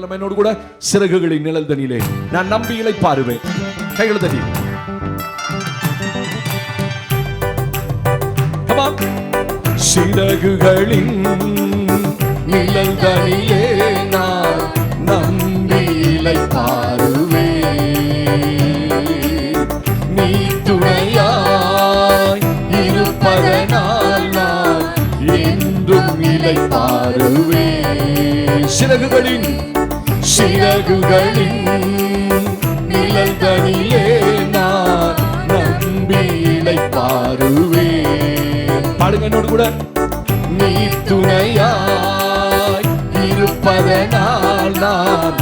சொல்லுங்க என்னோடு கூட, சிறகுகளின் நிழல் தனியிலே நான் நம்பி இளைப்பாறுவேன். கைகளை தட்டி சிறகுகளின் நிழல் தனியிலே நான் நம்பி இளைப்பாறுவேன். நீ துணையாய் இருப்பதனால் நான் என்றும் இளைப்பாறுவேன். சிறகுகளின் நிழல் தனியே நான் நம்பி இளைப்பாறுவேன். பாடுங்க என்னோடு கூட, நீ துணையாய் இருப்பதனால் நான்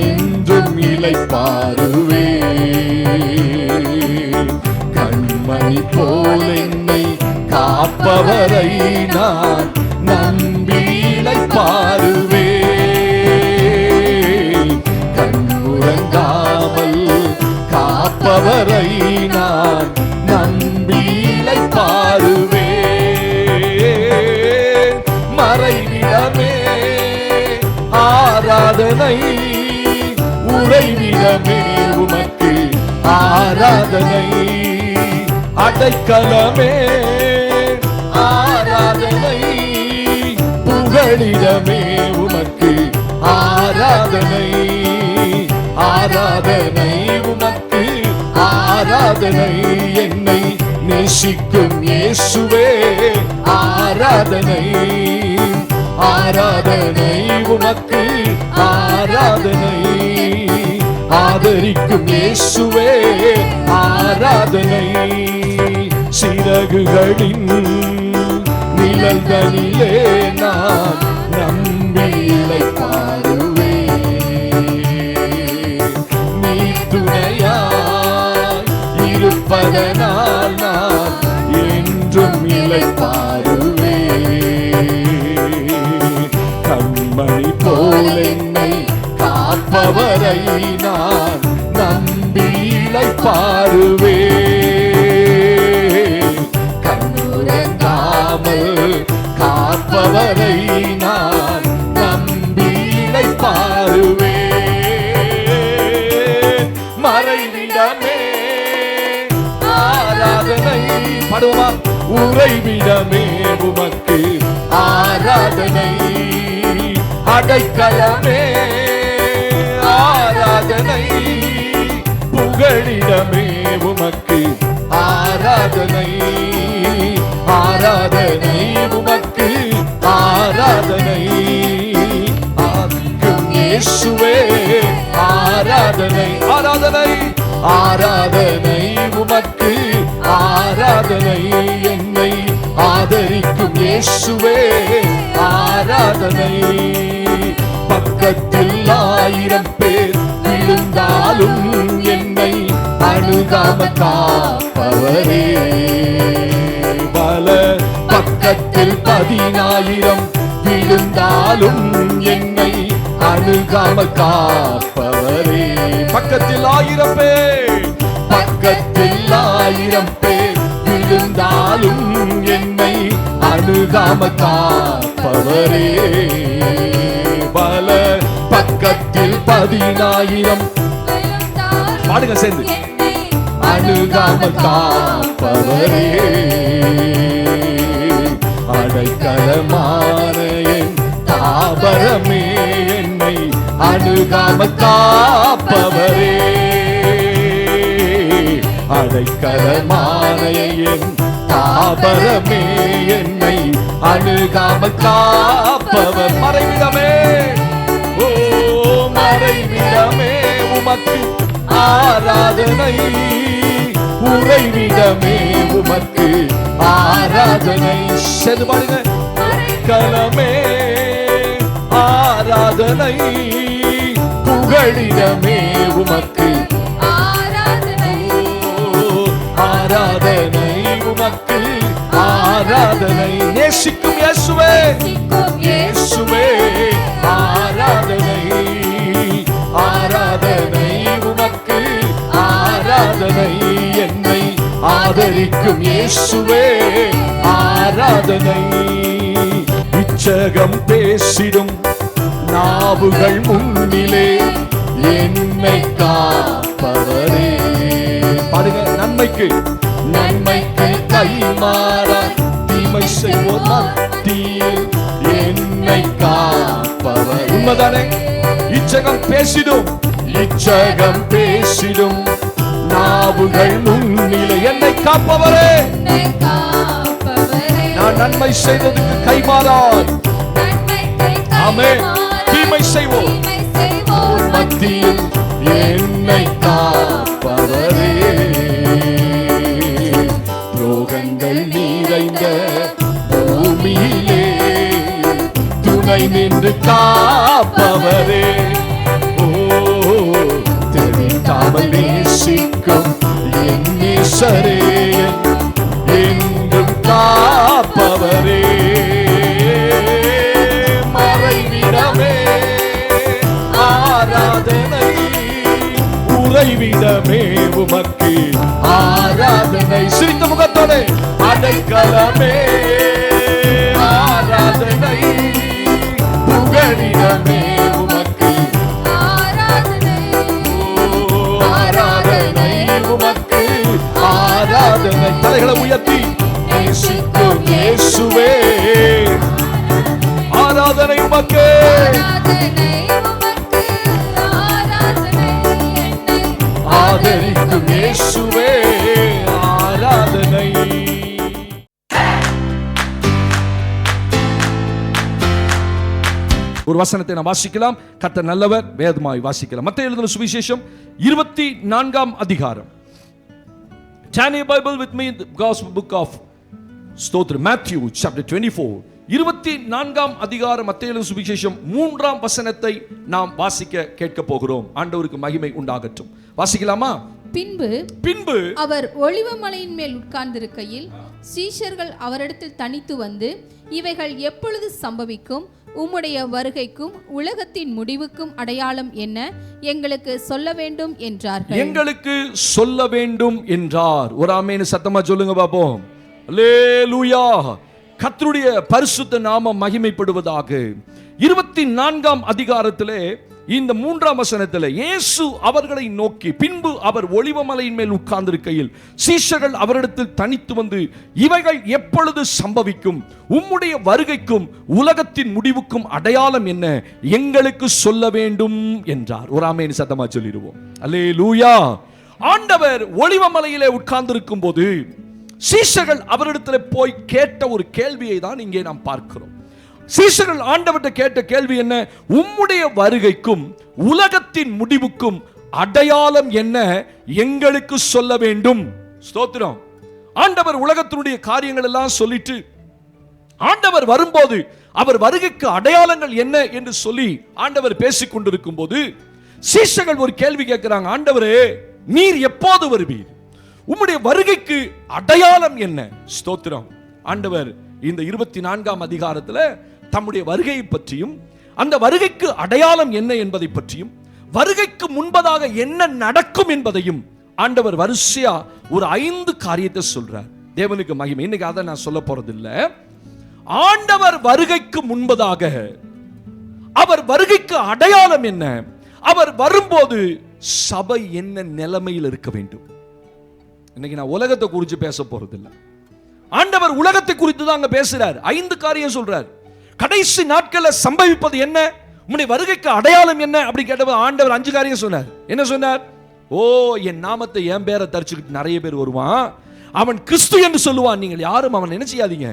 என்றும் இளைப்பாறுவேன். கண்மணி போல் என்னை காப்பவரை நான் நம்பி இளைப்பாறுவேன். கண்ணுறங்காமல் காப்பவரை நான் நம்பி இளைப்பாறுவேன். மறைவிடமே ஆராதனை, உறைவிடமே உமக்கு ஆராதனை. அடைக்கலமே ஆராதனை, புகழிடமே உமக்கு ஆராதனை. ஆராதனை உமக்கு ஆராதனை. என்னை நேசிக்கும் இயேசுவே ஆராதனை. ஆராதனை உமக்கு ஆராதனை. ஆதரிக்கும் இயேசுவே ஆராதனை. சிறகுகளின் நிழல் தனிலே நான் நம்பி இளைப்பாறுவேன். நீ துணையாய் இருப்பதனால் நான் என்றும் இளைப்பாறுவேன். கண்மணி போல் என்னை காப்பவரை நான் நம்பி இளைப்பாறுவேன். கண்ணுறங்காமல் காப்பவரை நான் நம்பி இளைப்பாறுவேன். மறைவிடமே ஆராதனை. பாடுவோமா? உறைவிடமே உமக்கு ஆராதனை. அடைக்கலமே ஆராதனை, புகழிடமே உமக்கு ஆராதனை. ஆராதனை உமக்கு ஆராதனை. ஆதிக்கும் இயேசுவே ஆராதனை. ஆராதனை ஆராதனை உமக்கு ஆராதனை. என்னை ஆதரிக்கும் இயேசுவே ஆராதனை. பக்கத்தில் 1000 பேர் விழுந்தாலும் என்னை அணுகாம காப்பவரே. பல பக்கத்தில் 10,000 விழுந்தாலும் என்னை அணுகாம காப்பவரே. பக்கத்தில் 1000 பேர், பக்கத்தில் 1000 பேர் விழுந்தாலும் என்னை அணுகாம காப்பவரே. பல பக்கத்தில் 10,000 பாடுங்க சேர்ந்து, அணுகாம காப்பவரே. அடைக்கலமான என் தாபரமே, என்னை அணுகாம காப்பவரே. அடைக்கலமான என் தாபரமே, என்னை அணுகாம காப்பவர். மறைவிடமே, ஓ மறைவிடமே உமக்கு ஆராதனை. உறைவிடமே உமக்கு ஆராதனை. செது பாடுங்க. கலமே ஆராதனை, புகழிடமே உமக்கு ஆராதனை. ஆராதனை உமக்கு ஆராதனை. நேசிக்கும் இயேசுவே, இயேசுவே ஆராதனை. ஆராதனை உமக்கு ஆராதனை. என்னை ஆதரிக்கும் இயேசுவே ஆராதனை. இச்சகம் பேசிடும் நாவுகள் முன்னிலே என்னை காப்பவரே. பாருங்க, நன்மைக்கு கைமாறா தீமை செய்வோர் மத்தியில் என்னை காப்பவர். உண்மைதானே? இச்சகம் பேசிடும் நாவுகள் முன்னிலை என்னை காப்பவரே. நான் நன்மை செய்ததுக்கு கைமாறாய் ஆமென் தீமை செய்வோர் மத்தியில் என்னை காப்பவரே. துரோகங்கள் நிறைந்த பூமியிலே துணை நின்று காப்பவரே. ஓ, தெரியாமல் நேசிக்கும் என் நேசரே, என்றும் காப்பவரே. மறைவிடமே ஆராதனை, உறைவிடமே உமக்கு ஆராதனை. சிரித்த முகத்தோடு அடைக்கலமே ஆராதனை, புகழிடமே உமக்கு ஆராதனை. உமக்கு ஆராதனை. தலைகளை உயர்த்தி நேசிக்கும் இயேசுவே, ஆராதனை உமக்கு. ஆதரிக்கும் இயேசுவே, ஆராதனை. ஒரு வசனத்தை நாம் வாசிக்கலாம். கர்த்தர் நல்லவர், வேதமாய் வாசிக்கலாம். மத்தேயு எழுதின சுவிசேஷம் 24ஆம் அதிகாரம். Turn your Bible with me, the Gospel book of Matthew chapter 24. 24ஆம் அதிகாரம் மத்தேயு எழுதின சுவிசேஷம் 3ஆம் வசனத்தை நாம் வாசிக்க கேட்க போகிறோம். ஆண்டவருக்கு மகிமை உண்டாகட்டும். வாசிக்கலாமா? பின்பு அவர் ஒலிவமலையின் மேல் உட்கார்ந்திருக்கையில் சீஷர்கள் அவரிடத்தில் தனித்து வந்து, இவைகள் எப்பொழுது சம்பவிக்கும்? உம்முடைய வருகைக்கும் உலகத்தின் முடிவுக்கும் அடையாளம் என்ன? எங்களுக்கு சொல்ல வேண்டும் என்றார்கள். எங்களுக்கு சொல்ல வேண்டும் என்றார். ஒரு ஆமென் சத்தமா சொல்லுங்க பாப்போம். அல்லேலூயா. கர்த்தருடைய பரிசுத்த நாமம் மகிமைப்படுவதாக. 24ஆம் அதிகாரத்திலே இந்த 3ஆம் வசனத்திலே இயேசு அவர்களை நோக்கி, பின்பு அவர் ஒலிவமலையின் மேல் உட்கார்ந்திருக்கையில் சீஷர்கள் அவரிடத்தில் தனித்து வந்து, இவைகள் எப்பொழுது சம்பவிக்கும்? உம்முடைய வருகைக்கும் உலகத்தின் முடிவுக்கும் அடையாளம் என்ன? எங்களுக்கு சொல்ல வேண்டும் என்றார். ஒரு ஆமென் சத்தமா சொல்லிடுவோம். அல்லேலூயா. ஆண்டவர் ஒலிவமலையிலே உட்கார்ந்திருக்கும் போது சீஷர்கள் அவரிடத்தில் போய் கேட்ட ஒரு கேள்வியை தான் இங்கே நாம் பார்க்கிறோம். சீஷர்கள் ஆண்டவர்கிட்ட கேட்ட கேள்வி என்ன? உம்முடைய வருகைக்கும் உலகத்தின் முடிவுக்கும் அடையாளம் என்ன? எங்களுக்கு சொல்ல வேண்டும். ஸ்தோத்திரம். ஆண்டவர் உலகத்தினுடைய காரியங்கள் எல்லாம் சொல்லிட்டு ஆண்டவர் வரும்போது அவர் வருகைக்கு அடையாளங்கள் என்ன என்று சொல்லி ஆண்டவர் பேசிக் கொண்டிருக்கும் போது சீஷர்கள் ஒரு கேள்வி கேட்கிறாங்க. ஆண்டவரே, நீர் எப்போது வருவீர்? உம்முடைய வருகைக்கு அடையாளம் என்ன? ஸ்தோத்திரம். ஆண்டவர் இந்த 24ஆம் அதிகாரத்தில் தம்முடைய வருகையை பற்றியும் அந்த வருகைக்கு அடையாளம் என்ன என்பதை பற்றியும் வருகைக்கு முன்பதாக என்ன நடக்கும் என்பதையும் ஆண்டவர் வரிசையா ஒரு 5 காரியத்தை சொல்றார். தேவனுக்கு மகிமை. இன்னைக்கு அதை நான் சொல்ல போறதில்ல. ஆண்டவர் வருகைக்கு முன்பதாக அவர் வருகைக்கு அடையாளம் என்ன? அவர் வரும்போது சபை என்ன நிலைமையில் இருக்க வேண்டும்? இன்னைக்கு நான் உலகத்தை குறித்து பேச போறதில்லை. ஆண்டவர் உலகத்தை குறித்து தான் அங்க பேசுறார். 5 காரியம் சொல்றார். கடைசி நாட்களில் சம்பவிப்பது என்ன? உம்முடைய வருகைக்கு அடையாளம் என்ன அப்படி கேட்டபோது ஆண்டவர் 5 காரியம் சொன்னார். என்ன சொன்னார்? ஓ, என் நாமத்தை என் பேரை தரிச்சுக்கிட்டு நிறைய பேர் வருவான், அவன் கிறிஸ்து என்று சொல்லுவான். நீங்கள் யாரும் அவன் என்ன செய்யாதீங்க,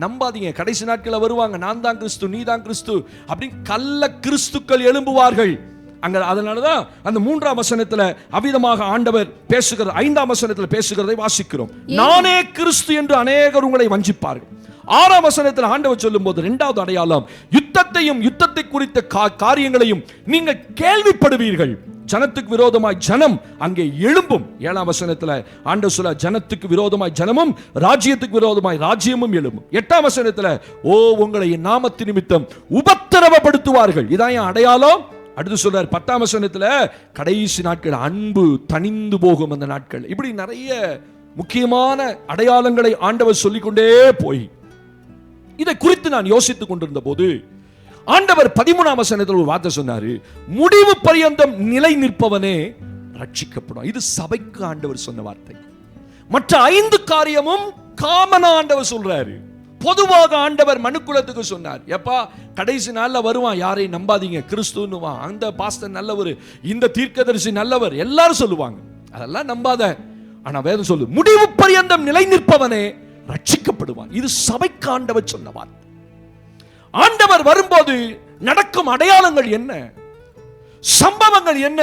நம்பாதீங்க. கடைசி நாட்களில் வருவாங்க, நான் தான் கிறிஸ்து, நீ தான் கிறிஸ்து அப்படின்னு கள்ள கிறிஸ்துக்கள் எழும்புவார்கள். அங்க அதனாலதான் அந்த 3ஆம் வசனத்துல அவிதமாக ஆண்டவர் பேசுகிற 5ஆம் வசனத்துல பேசுகிறதை வாசிக்கிறோம். நானே கிறிஸ்து என்று அநேகர் உங்களை வஞ்சிப்பார்கள். 6ஆம் வசனத்தில் ஆண்டவர் சொல்லும் போது 2வது அடையாளம், யுத்தத்தையும் யுத்தத்தை குறித்த காரியங்களையும் நீங்கள் கேள்விப்படுவீர்கள். ஜனத்துக்கு விரோதமாய் ஜனம் அங்கே எழும்பும். 7ஆம் வசனத்தில் ஆண்டவர் சொல்ல, ஜனத்துக்கு விரோதமாய் ஜனமும் ராஜ்யத்துக்கு விரோதமாய் ராஜ்யமும் எழும்பும். 8ஆம் வசனத்தில், ஓ, உங்களை என் நாமத்து நிமித்தம் உபத்திரவப்படுத்துவார்கள். இதான் என் அடையாளம். அடுத்து சொல்றார் 10ஆம் வசனத்தில், கடைசி நாட்கள் அன்பு தணிந்து போகும் அந்த நாட்கள். இப்படி நிறைய முக்கியமான அடையாளங்களை ஆண்டவர் சொல்லிக்கொண்டே போய் இதை குறித்து நான் யோசித்துக் கொண்டிருந்த போது ஆண்டவர் 13ஆம் வசனத்தில் ஒரு வார்த்தை சொன்னாரு, முடிவு பரியந்தம் நிலை நிற்பவனே ரட்சிக்கப்படும். இது சபைக்கு ஆண்டவர் சொன்ன வார்த்தை. மற்ற 5 காரியமும் காமனா ஆண்டவர் சொல்றாரு. பொதுவாக ஆண்டவர் மனுக்குலத்துக்கு சொன்னார், எப்பா கடைசி நாள்ல வருவான், யாரையும் நம்பாதீங்க, கிறிஸ்துவான், அந்த பாஸ்டர் நல்லவர், இந்த தீர்க்கதரிசி நல்லவர், எல்லாரும் சொல்லுவாங்க, அதெல்லாம் நம்பாத. ஆனா வேதம் சொல்லு, முடிவு பரியந்தம் நிலை நிற்பவனே ரட்சிக்கப்படுவான். இது சபைக்கு ஆண்டவர் சொன்ன வார்த்தை. ஆண்டவர் வரும்போது நடக்கும் அடையாளங்கள் என்ன, சம்பவங்கள் என்ன,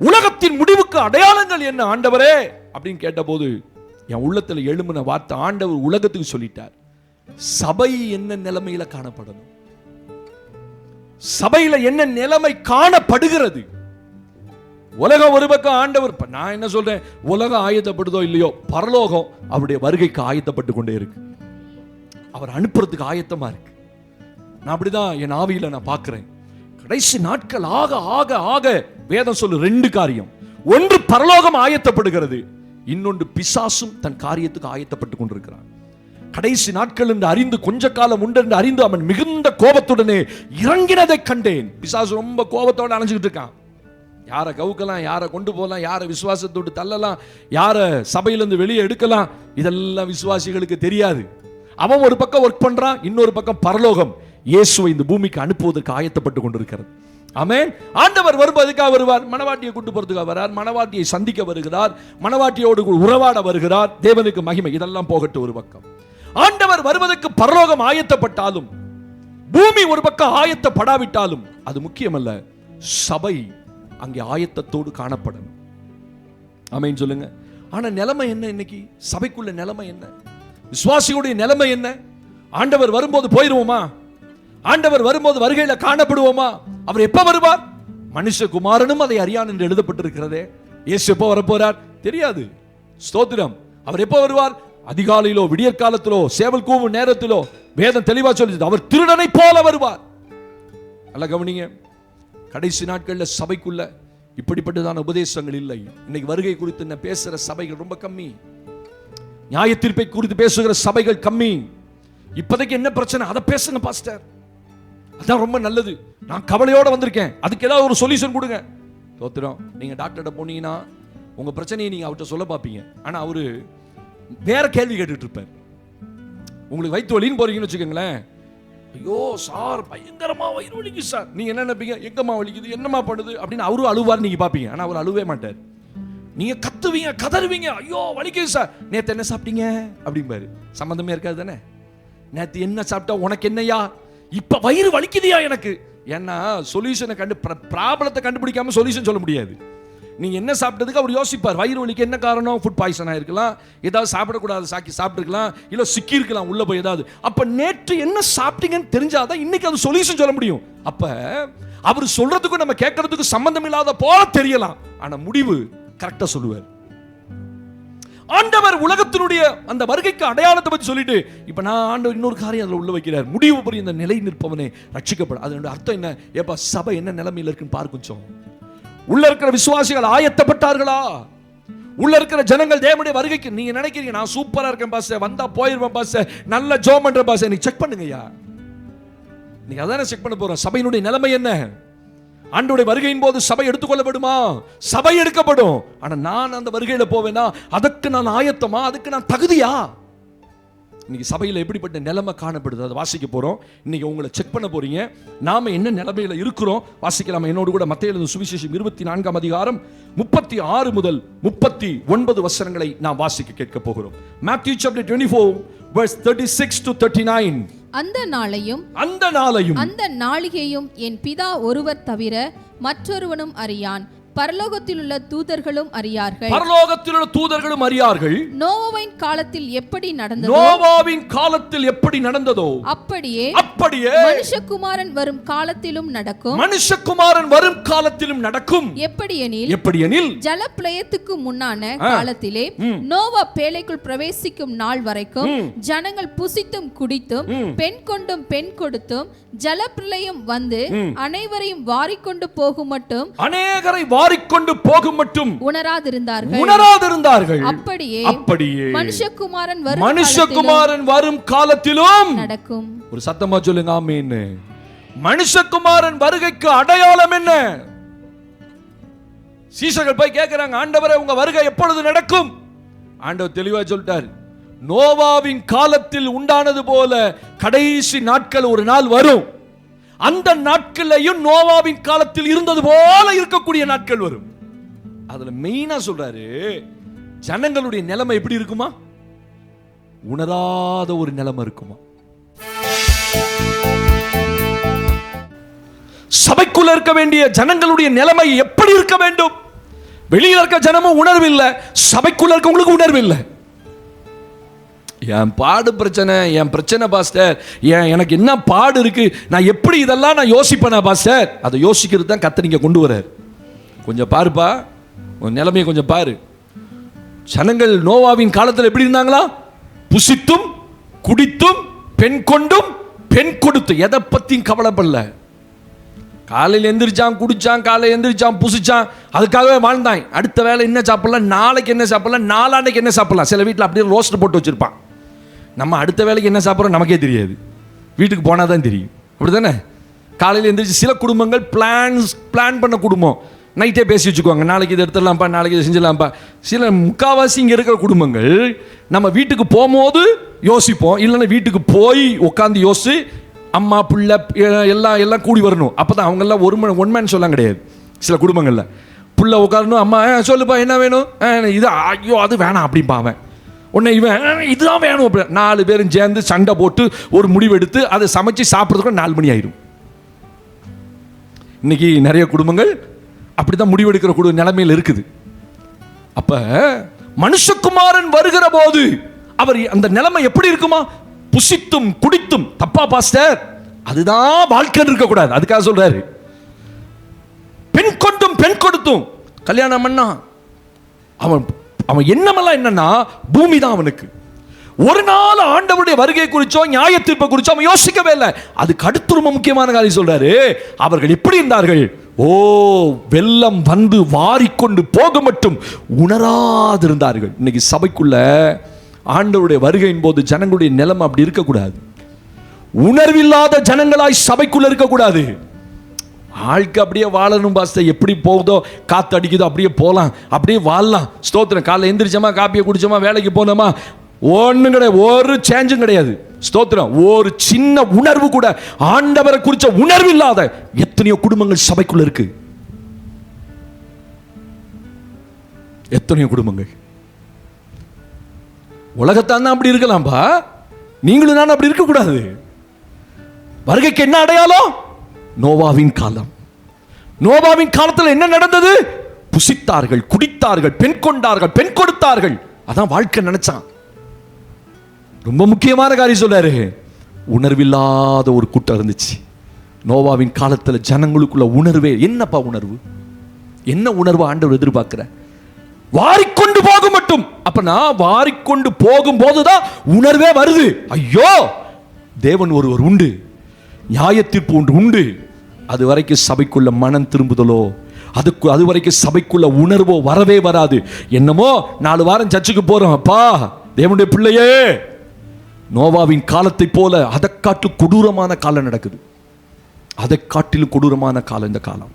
உலகத்தின் முடிவுக்கு அடையாளங்கள் என்ன ஆண்டவரே அப்படின்னு கேட்டபோது என் உள்ளத்துல எழும்பின வார்த்தை, ஆண்டவர் உலகத்துக்கு சொல்லிட்டார், சபை என்ன நிலைமையில காணப்படணும், சபையில என்ன நிலைமை காணப்படுகிறது. உலகம் ஒரு பக்கம், ஆண்டவர், நான் என்ன சொல்றேன், உலகம் ஆயத்தப்படுதோ இல்லையோ, பரலோகம் அவருடைய வருகைக்கு ஆயத்தப்பட்டு கொண்டே இருக்கு. அவர் அனுப்புறதுக்கு ஆயத்தமா இருக்கு. நான் அப்படிதான் என் ஆவியில நான் பார்க்கிறேன். கடைசி நாட்கள் ஆக ஆக ஆக வேதம் சொல்லு 2 காரியம். ஒன்று பரலோகம் ஆயத்தப்படுகிறது, இன்னொன்று பிசாசும் தன் காரியத்துக்கு ஆயத்தப்பட்டு கொண்டிருக்கிறான். கடைசி நாட்கள் என்று அறிந்து கொஞ்ச காலம் உண்டு என்று அறிந்து அவன் மிகுந்த கோபத்துடனே இறங்கினதை கண்டேன். பிசாசு ரொம்ப கோபத்தோட அலைஞ்சுக்கிட்டு இருக்கான். யாரை கவுக்கலாம், யாரை கொண்டு போகலாம், யாரை விசுவாசத்தோடு தள்ளலாம், யாரை சபையிலிருந்து வெளியே எடுக்கலாம், இதெல்லாம் விசுவாசிகளுக்கு தெரியாது. அவன் ஒரு பக்கம் ஒர்க் பண்றான், இன்னொரு பக்கம் பரலோகம் இயேசுவை இந்த பூமிக்கு அனுப்புவதற்கு ஆயத்தப்பட்டு கொண்டிருக்கிறது. ஆமென். ஆண்டவர் வருவதற்காக வருவார், மணவாட்டியை கூட்டு போறதுக்காக வரார், மணவாட்டியை சந்திக்க வருகிறார், மணவாட்டியோடு உறவாட வருகிறார். தேவனுக்கு மகிமை. இதெல்லாம் போகட்டும் ஒரு பக்கம். ஆண்டவர் வருவதற்கு பரலோகம் ஆயத்தப்பட்டாலும், பூமி ஒரு பக்கம் ஆயத்தப்படாவிட்டாலும் அது முக்கியமல்ல, சபை அங்கே ஆயத்தத்தோடு காணப்படணும். ஆமென் சொல்லுங்க. ஆனா நிலைமை என்ன இன்னைக்கு? சபைக்குள்ள நிலைமை என்ன? விசுவாசிகளுடைய நிலைமை என்ன? ஆண்டவர் வரும்போது போயிருவோமா? ஆண்டவர் வரும்போது வருகையில காணப்படுவோமா? அவர் எப்ப வருவார்? மனுஷகுமாரனும் அதை அறியான் என்று எழுதப்பட்டிருக்கிறதே. இயேசு எப்ப வரப்போறார் தெரியாது. ஸ்தோத்திரம். அவர் எப்ப வருவார்? அதிகாலையிலோ, விடியற் காலத்திலோ, சேவல் கூவும் நேரத்திலோ. வேதம் தெளிவா சொல்லுது, அவர் திருடனை போல வருவார். நல்ல கவனிங்க. கடைசி நாட்கள்ல சபைக்குள்ள இப்படிப்பட்டதான உபதேசங்கள் இல்லை. இன்னைக்கு வருகை குறித்து பேசுற சபைகள் ரொம்ப கம்மி. நியாய தீர்ப்பை குறித்து பேசுகிற சபைகள் கம்மி. இப்போதைக்கு என்ன பிரச்சனை அதை பேசுங்க பாஸ்டர், அதான் ரொம்ப நல்லது, நான் கவலையோட வந்திருக்கேன், அதுக்கு ஏதாவது ஒரு சொல்யூஷன் கொடுங்க. தோத்திரம். நீங்க டாக்டர்கிட்ட போனீங்கன்னா உங்க பிரச்சனையை நீங்க அவர்கிட்ட சொல்ல பார்ப்பீங்க, ஆனா அவரு வேற கேள்வி கேட்டுட்டு இருப்பார். உங்களுக்கு வயிற்று வலின்னு போறீங்கன்னு வச்சுக்கோங்களேன், ஐயோ சார் பயங்கரமா வயிறு வலிக்கு சார், நீங்க என்ன நினைப்பீங்க, எங்கம்மா வலிக்குது, என்னம்மா பண்ணுது அப்படின்னு அவரும் அழுவார், நீங்க பாப்பீங்க. ஆனா அவர் அழுவே மாட்டார். நீங்க கத்துவீங்க, கதறுவீங்க, ஐயோ வலிக்குது சார், நேத்து என்ன சாப்பிட்டீங்க அப்படிம்பாரு. சம்பந்தமே இருக்காது தானே. நேத்து என்ன சாப்பிட்டா உனக்கு என்னையா, இப்ப வயிறு வலிக்குதியா எனக்கு. ஏன்னா சொல்யூஷனை ப்ராப்ளத்தை கண்டுபிடிக்காம சொல்யூஷன் சொல்ல முடியாது. நீங்க என்ன சாப்பிட்டதுக்கு அவர் யோசிப்பார். வயிறு வலிக்கு என்ன காரணம்? ஃபுட் பாய்சன் ஆயிருக்கலாம், ஏதாவது சாப்பிடக்கூடாது சாப்பிட்டுருக்கலாம், இல்ல சிக்கி இருக்கலாம் உள்ள போய் ஏதாவது. அப்ப நேற்று என்ன சாப்பிட்டீங்கன்னு தெரிஞ்சாதான் இன்னைக்கு அது சொல்யூஷன் சொல்ல முடியும். அப்ப அவர் சொல்றதுக்கும் நம்ம கேட்கறதுக்கும் சம்பந்தம் இல்லாத போல தெரியலாம், ஆனா முடிவு கரெக்டா சொல்லுவார். ஆண்டவர் உலகத்தினுடைய அந்த வருகைக்கு அடையாளத்தை பற்றி சொல்லிட்டு இப்ப நான் ஆண்டவர் இன்னொரு காரியம் அதுல உள்ள வைக்கிறார். முடிவு பற்றி இந்த நிலை நிற்பவனே ரட்சிக்கப்படும். அதனுடைய அர்த்தம் என்ன? ஏப்பா சபை என்ன நிலைமையில இருக்குன்னு பாரு கொஞ்சம். உள்ள இருக்கிற விசுவாசிகள் ஆயத்தப்பட்டார்களா? உள்ள இருக்கிற ஜனங்கள் தேவனுடைய வருகைக்கு நீங்க நினைக்கிறீங்க நான் சூப்பரா இருக்கேன் பாஸ்டர், வந்தா போயிருவேன் பாஸ்டர், நல்ல ஜெபம் பண்ற பாஸ்டர், நீங்க செக் பண்ணுங்கய்யா. நீங்க அதானே செக் பண்ண போறோம். சபையினுடைய நிலைமை என்ன? ஆண்டவருடைய வருகையின் போது சபை எடுத்துக்கொள்ளப்படுமா? சபை எடுக்கப்படும். ஆனா நான் அந்த வருகையில போவேனா? அதற்கு நான் ஆயத்தமா? அதுக்கு நான் தகுதியா? இன்னைக்கு சபையில் எப்படிப்பட்ட நிலைமை காணப்படுது அதை வாசிக்க போறோம். இன்னைக்கு உங்களை செக் பண்ண போறீங்க. நாம என்ன நிலைமையில இருக்கிறோம் வாசிக்கலாம். என்னோடு கூட மத்தேயு எழுதின சுவிசேஷம் 24ஆம் அதிகாரம் 36 முதல் 39 வசனங்களை நாம் வாசிக்க கேட்க போகிறோம். Matthew chapter 24 verse 36 to 39. அந்த நாளையும் அந்த நாளிகையும் என் பிதா ஒருவர் தவிர மற்றொருவனும் அறியான், பரலோகத்தில் உள்ள தூதர்களும் அறியார்கள். நோவாவின் காலத்தில் எப்படி நடந்ததோ அப்படியே மனுஷகுமாரன் வரும் காலத்திலும் நடக்கும். எப்படியெனில் ஜலப்பிரளயத்துக்கு முன்னான காலத்திலே நோவா பேழைக்குள் பிரவேசிக்கும் நாள் வரைக்கும் ஜனங்கள் புசித்தும் குடித்தும் பெண் கொண்டும் பெண் கொடுத்தும் ஜலப்பிரளயம் வந்து அனைவரையும் வாரிக்கொண்டு போகும் மட்டும் உணராதிருந்தார்கள். அப்படியே மனுஷகுமாரன் வரும் காலத்திலும் நடக்கும். ஒரு சத்தமா சொல்லுங்க ஆமென். மனுஷகுமாரன் வருகைக்கு அடையாளம் என்ன? சீஷர்கள் போய் கேட்கிறாங்க, ஆண்டவரே உங்க வருகை எப்பொழுது நடக்கும்? ஆண்டவர் தெளிவா சொல்லிட்டார், நோவாவின் காலத்தில் உண்டானது போல கடைசி நாட்கள் ஒரு நாள் வரும். அந்த நாட்களையும் நோவாவின் காலத்தில் இருந்தது போல இருக்கக்கூடிய நாட்கள் வரும். அதுல மெயினா சொல்றாரு, ஜனங்களுடைய நிலைமை எப்படி இருக்குமா? உணராத ஒரு நிலைமை இருக்குமா? சபைக்குள்ள இருக்க வேண்டிய ஜனங்களுடைய நிலைமை எப்படி இருக்க வேண்டும்? வெளியில இருக்க ஜனமும் உணர்வு இல்லை, சபைக்குள்ள இருக்கவங்களுக்கு உணர்வு இல்லை. என் பாடு பிரச்சனை, என் பிரச்சனை பாஸ்டர், எனக்கு என்ன பாடு இருக்கு, நான் எப்படி இதெல்லாம் நான் யோசிப்பேனா பாஸ்டர்? அதை யோசிக்கிறது தான் கர்த்தர் கொண்டு வர்றார். கொஞ்சம் பாருப்பா, உன் நிலைமையை கொஞ்சம் பாரு. ஜனங்கள் நோவாவின் காலத்தில் எப்படி இருந்தாங்களா? புசித்தும் குடித்தும் பெண் கொண்டும் பெண் கொடுத்து, எதை பத்தியும் கவலைப்படல. காலையில் எந்திரிச்சான், குடிச்சான், காலையில் எந்திரிச்சான், புசிச்சான், அதுக்காகவே வாழ்ந்தான். அடுத்த வேலை என்ன சாப்பிடலாம், நாளைக்கு என்ன சாப்பிடலாம், நாளான்னைக்கு என்ன சாப்பிடலாம். சில வீட்டில் அப்படியே ரோஸ்ட் போட்டு வச்சிருப்பான். நம்ம அடுத்த வேலைக்கு என்ன சாப்பிட்றோம் நமக்கே தெரியாது, வீட்டுக்கு போனால் தான் தெரியும். அப்படி தானே? காலையில் எந்திரிச்சு சில குடும்பங்கள் பிளான் பண்ண குடும்பம் நைட்டே பேசி வச்சுக்குவாங்க, நாளைக்கு இதை எடுத்துடலாம்ப்பா, நாளைக்கு இதை செஞ்சிடலாம்ப்பா. சில முக்கால்வாசி இங்கே இருக்கிற குடும்பங்கள் நம்ம வீட்டுக்கு போகும்போது யோசிப்போம், இல்லைன்னா வீட்டுக்கு போய் உட்காந்து யோசிச்சு அம்மா பிள்ளை எல்லாம் கூடி வரணும். அப்போ தான் அவங்கெல்லாம் ஒன் மேன் சொல்லலாம் கிடையாது. சில குடும்பங்களில் பிள்ளை உட்காரணும், அம்மா சொல்லுப்பா என்ன வேணும், இது ஐயோ அது வேணாம் அப்படின்பா அவன். உடனே இவன் இதுதான் வேணும் அப்படி. 4 பேரும் சேர்ந்து சண்டை போட்டு ஒரு முடிவெடுத்து அதை சமைச்சு சாப்பிட்றதுக்கு 4 மணி ஆயிடும். இன்னைக்கு நிறைய குடும்பங்கள் அப்படிதான் முடிவெடுக்கிற நிலைமையில் இருக்குது. அப்ப மனுஷகுமாரன் வருகிற போது அவர் அந்த நிலைமை எப்படி இருக்குமா? புசித்தும் குடித்தும். தப்பா பாஸ்டர்? அதுதான் வாழ்க்கை இருக்கக்கூடாது. அதுக்காக சொல்றாரு, பெண் கொண்டும் பெண் கொடுத்தும் கல்யாணம் பண்ணா அவன் எண்ணமெல்லாம் என்னன்னா பூமி தான் அவனுக்கு. ஒரு நாள் ஆண்டவருடைய வருகை குறிச்சோ நியாய தீர்ப்பை குறிச்சோ அவன் யோசிக்கவே இல்லை. அதுக்கு அடுத்து ரொம்ப முக்கியமான காரியம் சொல்றாரு, அவர்கள் எப்படி இருந்தார்கள்? வெள்ளம் வந்து வாரிக்கொண்டு போக மட்டும் உணராதிருந்தார்கள். இன்னைக்கு சபைக்குள்ள ஆண்டவருடைய வருகையின் போது ஜனங்களுடைய நிலைமை அப்படி இருக்கக்கூடாது. உணர்வில்லாத ஜனங்களாய் சபைக்குள்ள இருக்கக்கூடாது. ஆளுக்கு அப்படியே வாழணும் பாஸ்டர், எப்படி போகுதோ காத்து அடிக்குதோ அப்படியே போகலாம், அப்படியே வாழலாம். ஸ்தோத்திரம். காலைல எந்திரிச்சோமா, காப்பியை குடிச்சோமா, வேலைக்கு போனோமா, ஒன்றும் கிடையாது, ஒரு சேஞ்சும் கிடையாது. ஸ்தோத்திரம். ஒரு சின்ன உணர்வு கூட, ஆண்டவரை குறிச்ச உணர்வு இல்லாத எத்தனையோ குடும்பங்கள் சபைக்குள்ள இருக்கு. எத்தனையோ குடும்பங்கள். உலகத்தான் தான் அப்படி இருக்கலாம்பா, நீங்களும் நான் அப்படி இருக்கக்கூடாது. வருகைக்கு என்ன அடையாளம்? நோவாவின் காலம். நோவாவின் காலத்தில் என்ன நடந்தது? புசித்தார்கள், குடித்தார்கள், பெண் கொண்டார்கள், பெண் கொடுத்தார்கள். அதான் வாழ்க்கை நினைச்சான். ரொம்ப முக்கியமான காரியம் சொல்றாரு, உணர்வில்லாத ஒரு கூட்டம் இருந்துச்சு நோவாவின் காலத்தில். ஜனங்களுக்குள்ள உணர்வே என்னப்பா உணர்வு? என்ன உணர்வு ஆண்டவர் எதிர்பார்க்கிற? வாரிக்கொண்டு போக மட்டும். அப்ப நான் வாரிக்கொண்டு போகும் போதுதான் உணர்வே வருது. ஐயோ, தேவன் ஒருவர் உண்டு, நியாய தீர்ப்பு ஒன்று உண்டு. அது வரைக்கும் சபைக்குள்ள மனம் திரும்புதலோ, அது வரைக்கும் சபைக்குள்ள உணர்வோ வரவே வராது. என்னமோ 4 வாரம் சர்ச்சுக்கு போறோம், அப்பா தேவனுடைய பிள்ளையே, நோவாவின் காலத்தை போல அதை காட்டிலும் கொடூரமான காலம் நடக்குது. அதை காட்டிலும் கொடூரமான காலம் இந்த காலம்.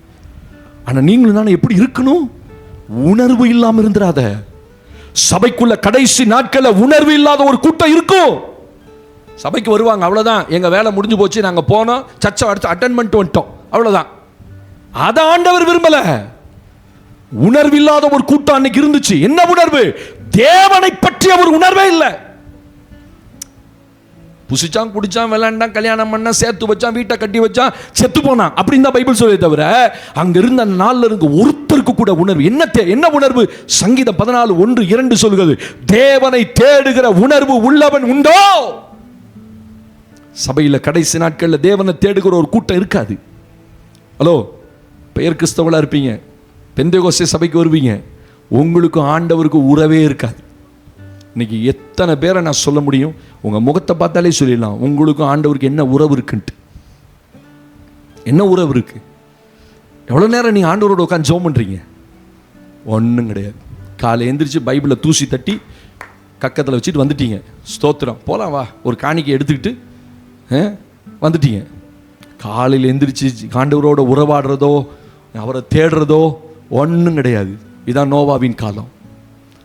ஆனா நீங்களும் நானும் எப்படி இருக்கணும்? உணர்வு இல்லாம இருந்துராத. சபைக்குள்ள கடைசி நாட்கள்ல உணர்வு இல்லாத ஒரு கூட்டம் இருக்கும். சபைக்கு வருவாங்க, அவ்வளவுதான், எங்க வேலை முடிஞ்சு போச்சு, நாங்க போனோம், சர்ச்சை அடுத்து அட்டெண்ட் பண்ணிட்டு வந்துட்டோம், அவ்வளவுதான். அதை ஆண்டவர் விரும்பல. உணர்வு இல்லாத ஒரு கூட்டம் அன்னைக்கு இருந்துச்சு. என்ன உணர்வு? தேவனை பற்றிய ஒரு உணர்வே இல்லை. புசிச்சான், குடிச்சான், விளையாண்டான், கல்யாணம் பண்ணா, சேர்த்து வச்சான், வீட்டை கட்டி வச்சான், செத்து போனான் அப்படின்னு தான் பைபிள் சொல்லே தவிர அங்க இருந்த அந்த நாள்ல இருந்து ஒருத்தருக்கு கூட உணர்வு என்ன உணர்வு? சங்கீதம் 14:1-2 சொல்கிறது, தேவனை தேடுகிற உணர்வு உள்ளவன் உண்டோ? சபையில கடைசி நாட்கள்ல தேவனை தேடுகிற ஒரு கூட்டம் இருக்காது. ஹலோ, பெயர் கிறிஸ்தவளா இருப்பீங்க, பெந்தேகோஸ்தே சபைக்கு வருவீங்க, உங்களுக்கும் ஆண்டவருக்கும் உறவே இருக்காது. இன்னைக்கு எத்தனை பேரை நான் சொல்ல முடியும்? உங்க முகத்தை பார்த்தாலே சொல்லிடலாம் உங்களுக்கும் ஆண்டவருக்கு என்ன உறவு இருக்குன்ட்டு. என்ன உறவு இருக்கு? எவ்வளவு நேரம் நீங்க ஆண்டவரோட உட்காந்து ஜெபம் பண்றீங்க? ஒன்றும் கிடையாது. காலை எந்திரிச்சு பைபிளை தூசி தட்டி கக்கத்தில் வச்சுட்டு வந்துட்டீங்க, ஸ்தோத்திரம், போலாம் வா, ஒரு காணிக்கை எடுத்துக்கிட்டு வந்துட்டீங்க. காலையில் எந்திரிச்சு ஆண்டவரோட உறவாடுறதோ அவரை தேடுறதோ ஒன்றும் கிடையாது. இதான் நோவாவின் காலம்.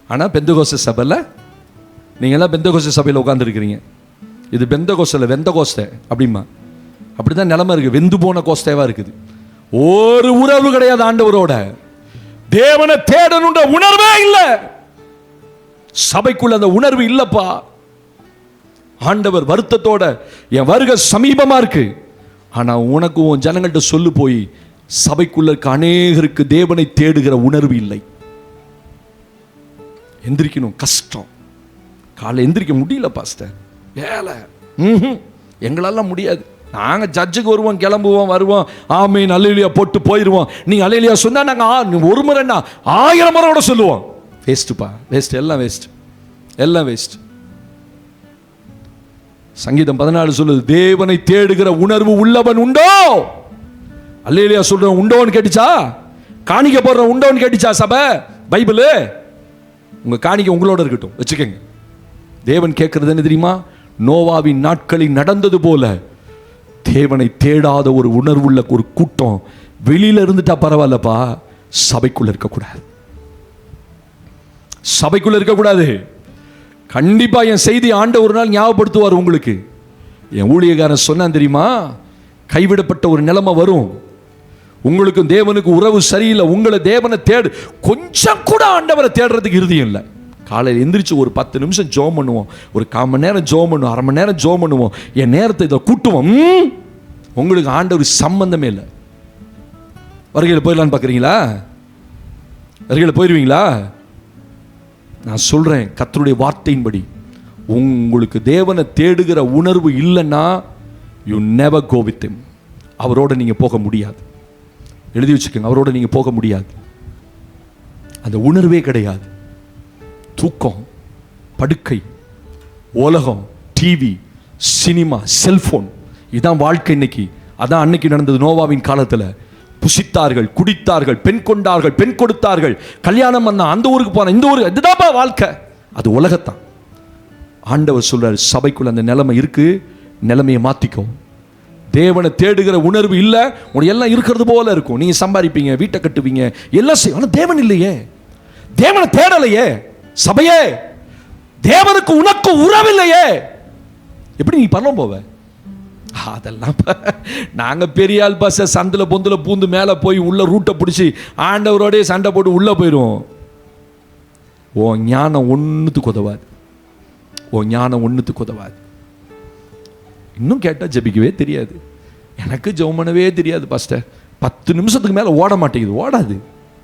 ஆனால் பெந்தகோஸ்தே சபையில் நீங்கள்லாம் பெந்தகோஸ்தே சபையில் உட்காந்துருக்கிறீங்க. இது பெந்தகோஸ்தில் வெந்த கோஸ்தை அப்படிமா. அப்படி தான் நிலைமை இருக்குது. வெந்து போன கோஸ்தேவா இருக்குது. ஒரு உறவு கிடையாது ஆண்டவரோட. தேவனை தேடணுன்ற உணர்வே இல்லை சபைக்குள்ள. அந்த உணர்வு இல்லப்பா. ஆண்டவர் வருத்தத்தோட என் வருகை சமீபமா இருக்கு, ஆனா உனக்கு உன் ஜனங்கள்ட்ட சொல்லு போய் சபைக்குள்ள இருக்க அநேகருக்கு தேவனை தேடுகிற உணர்வு இல்லை. எந்திரிக்கணும், கஷ்டம். காலை எந்திரிக்க முடியல பாஸ்டர், வேலை. எங்களெல்லாம் முடியாது. நாங்க ஜட்ஜுக்கு வருவோம், கிளம்புவோம், வருவோம், ஆமீன் அல்லேலூயா போட்டு போயிடுவோம். நீங்க அல்லேலூயா சொன்னா நாங்க ஒரு முறைன்னா 1000 முறை கூட சொல்லுவோம். வேஸ்ட்டுப்பா, வேஸ்ட், எல்லாம் வேஸ்ட், எல்லாம் வேஸ்ட். சங்கீதம் 14 சொல்லுது, தேவனை தேடுகிற உணர்வு உள்ளவன் உண்டோ? அல்லேலூயா சொல்றேன் உண்டோன்னு கேட்டுச்சா? காணிக்க போடுற உண்டோன்னு கேட்டுச்சா சபை? பைபிள் உங்க காணிக்க உங்களோட இருக்கட்டும், வச்சுக்கோங்க. தேவன் கேட்கறது என்ன தெரியுமா? நோவாவின் நாட்களில் நடந்தது போல தேவனை தேடாத ஒரு உணர்வுள்ள ஒரு கூட்டம் வெளியில இருந்துட்டா பரவாயில்லப்பா, சபைக்குள்ள இருக்கக்கூடாது. சபைக்குள்ள இருக்கக்கூடாது. கண்டிப்பா என் செய்தி ஆண்ட ஒரு நாள் ஞாபகப்படுத்துவார் உங்களுக்கு. என் ஊழியக்காரன் சொன்னான் தெரியுமா, கைவிடப்பட்ட ஒரு நிலைமை வரும். உங்களுக்கும் தேவனுக்கு உறவு சரியில்லை, உங்களை தேவனை தேடு. கொஞ்சம் கூட ஆண்டவரை தேடுறதுக்கு இறுதியும் இல்லை. காலையில் எந்திரிச்சு ஒரு 10 நிமிஷம் ஜோம் பண்ணுவோம், ஒரு 1/4 மணி நேரம் ஜோம் பண்ணுவோம், 1/2 மணி நேரம் ஜோம் பண்ணுவோம், என் நேரத்தை இதை கூட்டுவோம். உங்களுக்கு ஆண்டவர் சம்பந்தமே இல்லை. வருகையில் போயிடலான்னு பார்க்குறீங்களா? வருகையில் போயிடுவீங்களா? நான் சொல்றேன் கர்த்தருடைய வார்த்தையின்படி, உங்களுக்கு தேவனை தேடுகிற உணர்வு இல்லைன்னா you never go with him. அவரோட நீங்க போக முடியாது. எழுதி வச்சுக்கோங்க, அவரோட நீங்க போக முடியாது. அந்த உணர்வே கிடையாது. தூக்கம், படுக்கை, உலகம், டிவி, சினிமா, செல்போன், இதான் வாழ்க்கை இன்னைக்கு. அதான் அன்னைக்கு நடந்தது நோவாவின் காலத்தில். புசித்தார்கள், குடித்தார்கள், பெண் கொண்டார்கள், பெண் கொடுத்தார்கள், கல்யாணம் பண்ண, அந்த ஊருக்கு போன, இந்த ஊருக்கு, இதுதான்ப்பா வாழ்க்கை. அது உலகத்தான். ஆண்டவர் சொல்றார், சபைக்குள்ள அந்த நிலைமை இருக்கு, நிலைமையை மாத்திக்கோ. தேவனை தேடுகிற உணர்வு இல்லை, உனக்கு எல்லாம் இருக்கிறது போல இருக்கும். நீங்க சம்பாதிப்பீங்க, வீட்டை கட்டுவீங்க, எல்லாம் செய்யும், ஆனா தேவன் இல்லையே, தேவனை தேடலையே. சபையே, தேவனுக்கு உனக்கு உறவில்லையே, எப்படி நீ பரலோகம் போவ? அதெல்லாம் நாங்க பெரிய ஆள் பாச, சந்தில பொந்துல பூந்து மேல போய் உள்ள ரூட்டை பிடிச்சி ஆண்டவரோடய சண்டை போட்டு உள்ள போயிடுவோம். ஓ ஞானம் ஒன்னுத்துக்கு உதவாது, ஓ ஞானம் ஒன்னுத்துக்கு உதவாது. இன்னும் கேட்டா ஜெபிக்கவே தெரியாது. எனக்கு ஜெபம் பண்ணவே தெரியாது பாஸ்டர். 10 நிமிஷத்துக்கு மேல ஓட மாட்டேங்குது. ஓடாது,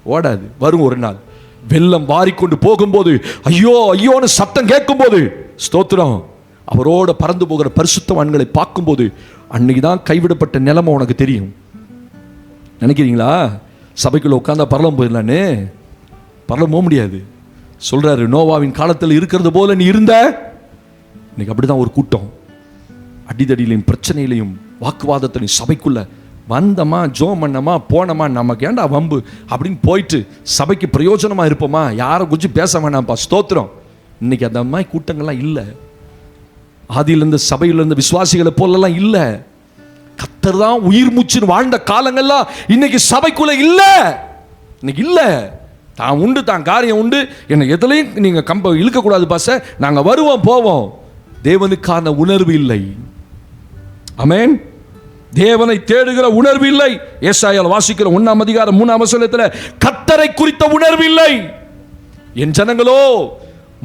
ஓடாது. வரும் ஒரு நாள் வெள்ளம் வாரிக்கொண்டு போகும்போது ஐயோ ஐயோன்னு சத்தம் கேட்கும் போது, ஸ்தோத்திரம், அவரோட பறந்து போகிற பரிசுத்தவான்களை பார்க்கும்போது அன்னைக்கு தான் கைவிடப்பட்ட நிலைமை உனக்கு தெரியும். நினைக்கிறீங்களா சபைக்குள்ள உட்கார்ந்தா பரலம் போயிடலான்னு? பரலம் போக முடியாது. சொல்றாரு, நோவாவின் காலத்தில் இருக்கிறது போல நீ இருந்த. இன்னைக்கு அப்படிதான் ஒரு கூட்டம் அடிதடியிலையும் பிரச்சனையிலையும் வாக்குவாதத்திலையும் சபைக்குள்ள வந்தமா, ஜோம் பண்ணமா, போனமா, நமக்கு ஏண்டா வம்பு அப்படின்னு போயிட்டு சபைக்கு பிரயோஜனமா இருப்போமா, யாரை குறித்து பேச வேணாம்ப்பா. ஸ்தோத்திரம். இன்னைக்கு அந்த மாதிரி கூட்டங்கள்லாம் இல்லை. ஆதியிலிருந்து சபையிலிருந்து விசுவாசிகளை போலெல்லாம் இல்லை. கர்த்தர் தான் உயிர் மூச்சுன்னு வாழ்ந்த காலங்கள்லாம் இன்னைக்கு சபைக்குள்ள இல்லை. இன்னைக்கு இல்லை. தான் உண்டு, தான் காரியம் உண்டு, என்னை எதுலையும் நீங்க கம்ப இழுக்கக்கூடாது பாச, நாங்க வருவோம் போவோம். தேவனுக்கான உணர்வு இல்லை. ஆமென். தேவனை தேடுகிற உணர்வு இல்லை. ஏசாயால வாசிக்கிற 1ஆம் அதிகாரம் 3ஆம் வசனத்தில் கர்த்தரை குறித்த உணர்வு இல்லை. என் ஜனங்களோ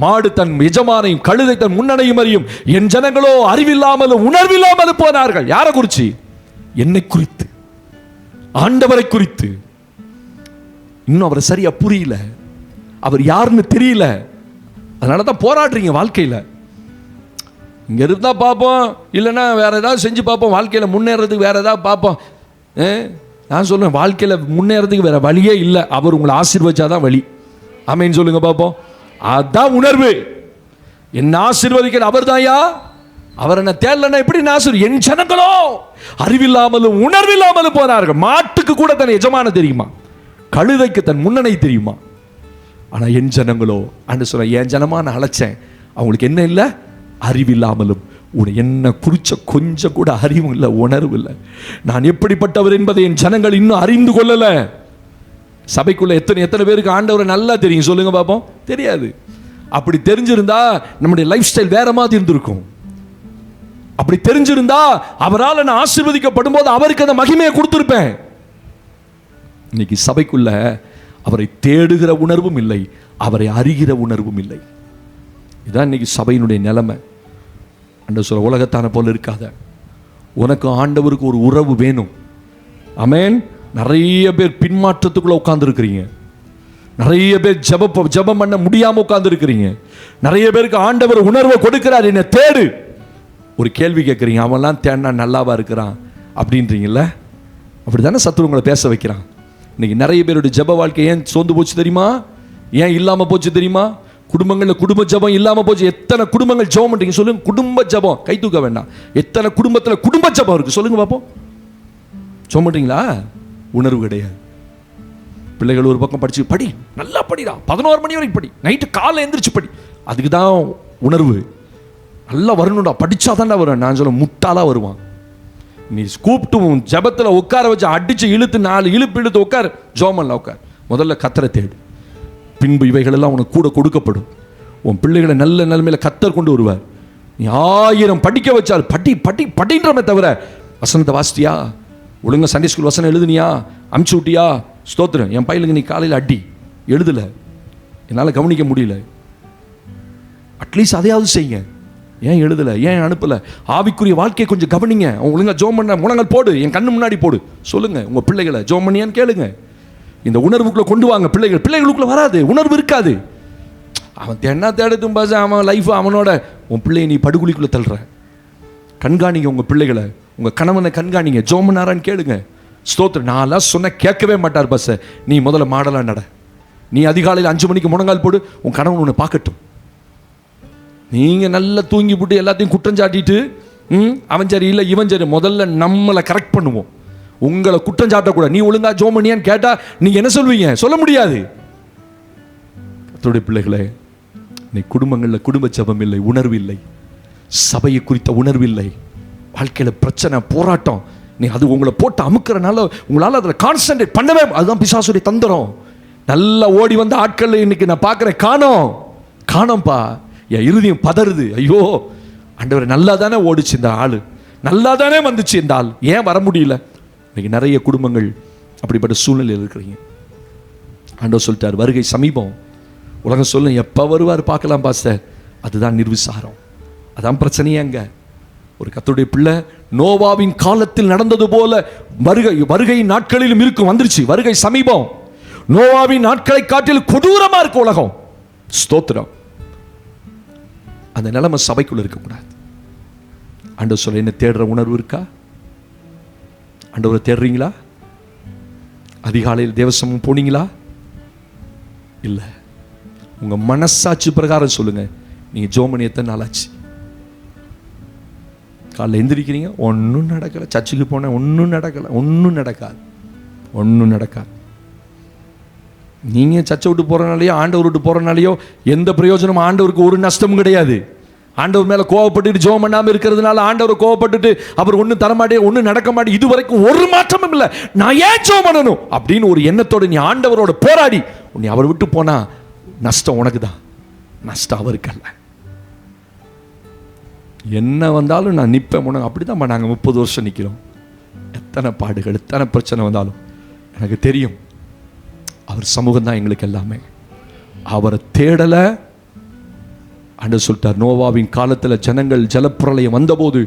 மாடு தன் எஜமானையும் கழுதை தன் முன்னணையும் அறியும், என் ஜனங்களோ அறிவில்லாமலும் உணர்வில்லாமலும் போனார்கள். யாரை குறித்து? என்னை குறித்து, ஆண்டவரை குறித்து. இன்னும் அவரை சரியா புரியல, அவர் யாருன்னு தெரியல. அதனால தான் போராடுறீங்க வாழ்க்கையில. இங்க இருந்தா பார்ப்போம், இல்லைன்னா வேற ஏதாவது செஞ்சு பார்ப்போம், வாழ்க்கையில முன்னேறதுக்கு வேற ஏதாவது பார்ப்போம். நான் சொல்லுவேன், வாழ்க்கையில முன்னேறதுக்கு வேற வழியே இல்லை. அவர் உங்களை ஆசீர்வதிச்சாதான் வழி. ஆமென் சொல்லுங்க பார்ப்போம். அதான் உணர்வு. என்ன ஆசீர்வதிக்கிற அவர் தான்யா. அவர் என்ன தேடலன்னா எப்படி நான்? என் ஜனங்களோ அறிவில்லாமலும் உணர்வில்லாமலும் போனார்கள். மாட்டுக்கு கூட தன் எஜமான தெரியுமா, கழுதைக்கு தன் முன்னணை தெரியுமா, ஆனா என் ஜனங்களோ அன்று சொல்ல, என் ஜனமா நான் அழைச்சேன், அவங்களுக்கு என்ன இல்லை? அறிவில்லாமலும் என்ன குறிச்ச கொஞ்சம் கூட அறிவும் இல்லை, உணர்வு இல்லை. நான் எப்படிப்பட்டவர் என்பதை என் ஜனங்கள் இன்னும் அறிந்து கொள்ளல. சபைக்குள்ள எத்தனை பேருக்கு ஆண்டவரை நல்லா தெரியும் சொல்லுங்க பாப்போம்? தெரியாது. அப்படி தெரிஞ்சிருந்தா நம்முடைய லைஃப் ஸ்டைல் வேற மாதிரி இருந்திருக்கும். அப்படி தெரிஞ்சிருந்தா அவரால் நான் ஆசீர்வதிக்கப்படும் போது அவருக்கு அந்த மகிமையை கொடுத்திருப்பேன். இன்னைக்கு சபைக்குள்ள அவரை தேடுகிற உணர்வும் இல்லை, அவரை அறிகிற உணர்வும் இல்லை. இதுதான் இன்னைக்கு சபையினுடைய நிலைமை. ஆண்டவர் சொல்ல, உலகத்தான போல இருக்காத, உனக்கு ஆண்டவருக்கு ஒரு உறவு வேணும். ஆமென். நிறைய பேர் பின்மாற்றத்துக்குள்ள உட்கார்ந்து இருக்கிறீங்க. நிறைய பேர் ஜெபம் பண்ண முடியாம உட்கார்ந்து இருக்கிறீங்க. நிறைய பேருக்கு ஆண்டவர் உணர்வை கொடுக்கிறார், என்ன தேடு. ஒரு கேள்வி கேட்குறீங்க, அவன்லாம் தேடினா நல்லாவா இருக்கிறான் அப்படின்றீங்கல்ல? அப்படித்தானே சத்துரு உங்களை பேச வைக்கிறான். இன்னைக்கு நிறைய பேருடைய ஜெப வாழ்க்கை ஏன் சோர்ந்து போச்சு தெரியுமா? ஏன் இல்லாம போச்சு தெரியுமா? குடும்பங்களில் குடும்ப ஜெபம் இல்லாம போச்சு. எத்தனை குடும்பங்கள் ஜெபம் பண்றீங்க சொல்லுங்க? குடும்ப ஜெபம் கை தூக்க வேண்டாம். எத்தனை குடும்பத்தில் குடும்ப ஜெபம் இருக்கு சொல்லுங்க பாப்போம்? ஜெபம் பண்றீங்களா? உணர்வு கிடையாது. பிள்ளைகள் ஒரு பக்கம் படிச்சு படி, நல்லா படிடா, 11 மணி வரைக்கும் படி, நைட்டு காலை எந்திரிச்சு படி. அதுக்கு தான் உணர்வு. நல்லா வரணும்டா, படிச்சாதான்டா வரும். நான் சொல்ல முட்டாளா வருவான். நீ கூப்பிட்டு ஜபத்தில் உட்கார வச்சு அடிச்சு இழுத்து 4 இழுத்து உட்கார், ஜோமல்ல உட்கார். முதல்ல கத்தரை தேடு, பின்பு இவைகள் எல்லாம் உனக்கு கூட கொடுக்கப்படும். உன் பிள்ளைகளை நல்ல நிலைமையில கத்தர் கொண்டு வருவார். நீ 1000 படிக்க வச்சால் படி படி படின்றமே தவிர, வசனத்தை வாசிட்டியா, ஒழுங்கா சண்டே ஸ்கூல் வசனம் எழுதுனியா, அமுச்சு விட்டியா, ஸ்தோத்திரம். என் பையனுக்கு நீ காலையில் அடி எழுதலை, என்னால் கவனிக்க முடியல, அட்லீஸ்ட் அதையாவது செய்யுங்க. ஏன் எழுதலை, ஏன் அனுப்பலை? ஆவிக்குரிய வாழ்க்கையை கொஞ்சம் கவனிங்க. ஒழுங்கா ஜோம் பண்ண முழங்கள் போடு, என் கண்ணு முன்னாடி போடு. சொல்லுங்க உங்கள் பிள்ளைகளை ஜோம் பண்ணியான்னு கேளுங்க. இந்த உணர்வுக்குள்ளே கொண்டு வாங்க. பிள்ளைகளுக்குள்ளே வராது, உணர்வு இருக்காது. அவன் என்ன தேடட்டும் பாச, அவன் லைஃப் அவனோட. உன் பிள்ளையை நீ படுகொலிக்குள்ளே தள்ளுற. கண்காணிங்க உங்கள் பிள்ளைகளை, உங்கள் கணவனை கண்காணிங்க. ஜோம் பண்ணாரான்னு கேளுங்க. ஸ்தோத்திரம். நான்லாம் சொன்ன கேட்கவே மாட்டார் பஸ். நீ முதல்ல மாடலாக நட. நீ அதிகாலையில் 5 மணிக்கு முழங்கால் போடு, உன் கணவன் உன்னை பார்க்கட்டும். நீங்கள் நல்லா தூங்கி போட்டு எல்லாத்தையும் குற்றம் சாட்டிட்டு அவன் சரி இல்லை இவன் சரி, முதல்ல நம்மளை கரெக்ட் பண்ணுவோம். உங்களை குற்றம் சாட்டக்கூடாது. நீ ஒழுங்கா ஜோம் பண்ணியான்னு கேட்டால் நீங்கள் என்ன சொல்வீங்க? சொல்ல முடியாது. கர்த்தருடைய பிள்ளைகளே, நீ குடும்பங்களில் குடும்ப ஜெபம் இல்லை, உணர்வு இல்லை, சபையை குறித்த உணர்வு இல்லை, வாழ்க்கையில் பிரச்சனை போராட்டம். நீ அது உங்களை போட்டு அமுக்கிறனால உங்களால் அதில் கான்சன்ட்ரேட் பண்ணவே, அதுதான் பிசாசுடைய தந்திரம். நல்லா ஓடி வந்த ஆட்கள் இன்னைக்கு நான் பார்க்குறேன், காணோம்ப்பா. என் இருதயம் பதறுது. ஐயோ ஆண்டவரே, நல்லா தானே ஓடிச்சு இந்த ஆள், நல்லா தானே வந்துச்சு இந்த ஆள், ஏன் வர முடியல? இன்னைக்கு நிறைய குடும்பங்கள் அப்படிப்பட்ட சூழ்நிலையில் இருக்கிறீங்க. ஆண்டவர் சொல்லிட்டார், வருகை சமீபம். உலகம் சொல்லும், எப்போ வருவார் பார்க்கலாம் பாஸ்டர். அதுதான் நிர்விசாரம், அதான் பிரச்சனையே. அங்கே ஒரு கர்த்தருடைய பிள்ளை, நோவாவின் காலத்தில் நடந்தது போல வருகை நாட்களிலும் இருக்கும். வந்துருச்சு, வருகை சமீபம். நோவாவின் நாட்களை காட்டில் கொடூரமா இருக்கு உலகம். ஸ்தோத்திரம். அந்த நிலைமை சபைக்குள்ள இருக்கக்கூடாது. ஆண்டவர் சொல்ல, என்ன தேடுற உணர்வு இருக்கா? ஆண்டவரை தேடுறீங்களா? அதிகாலையில் தேவசமம் போனீங்களா? இல்லை. உங்க மனசாட்சி பிரகாரம் சொல்லுங்க, நீங்க ஜோமணி எத்தனை நாள் ஆச்சு? காலைல எந்திரிக்கிறீங்க, ஒன்றும் நடக்கலை. சர்ச்சுக்கு போனேன், ஒன்றும் நடக்கலை. ஒன்றும் நடக்காது. நீங்கள் சர்ச்சை விட்டு போகிறனாலையோ ஆண்டவர் விட்டு போகிறனாலையோ எந்த பிரயோஜனமும், ஆண்டவருக்கு ஒரு நஷ்டமும் கிடையாது. ஆண்டவர் மேலே கோவப்பட்டுட்டு ஜெபம் பண்ணாமல் இருக்கிறதுனால ஆண்டவர் கோவப்பட்டுட்டு அவர் ஒன்றும் தரமாட்டே, ஒன்றும் நடக்க மாட்டே, இது வரைக்கும் ஒரு மாற்றமும் இல்லை, நான் ஏன் ஜெபம் பண்ணணும் அப்படின்னு ஒரு எண்ணத்தோடு நீ ஆண்டவரோட போராடி நீ அவர் விட்டு போனா நஷ்டம் உனக்கு தான், நஷ்டம் அவருக்கு அல்ல. என்ன வந்தாலும் நான் நிற்பேன் உனக்கு. அப்படி தான் நாங்கள் 30 வருஷம் நிற்கிறோம். எத்தனை பாடுகள், எத்தனை பிரச்சனை வந்தாலும் எனக்கு தெரியும், அவர் சமூகம் தான் எங்களுக்கு எல்லாமே. அவரை தேடலை. ஆண்டவர் சொல்லிட்டார், நோவாவின் காலத்தில் ஜனங்கள் ஜலப்பிரளயம் வந்தபோது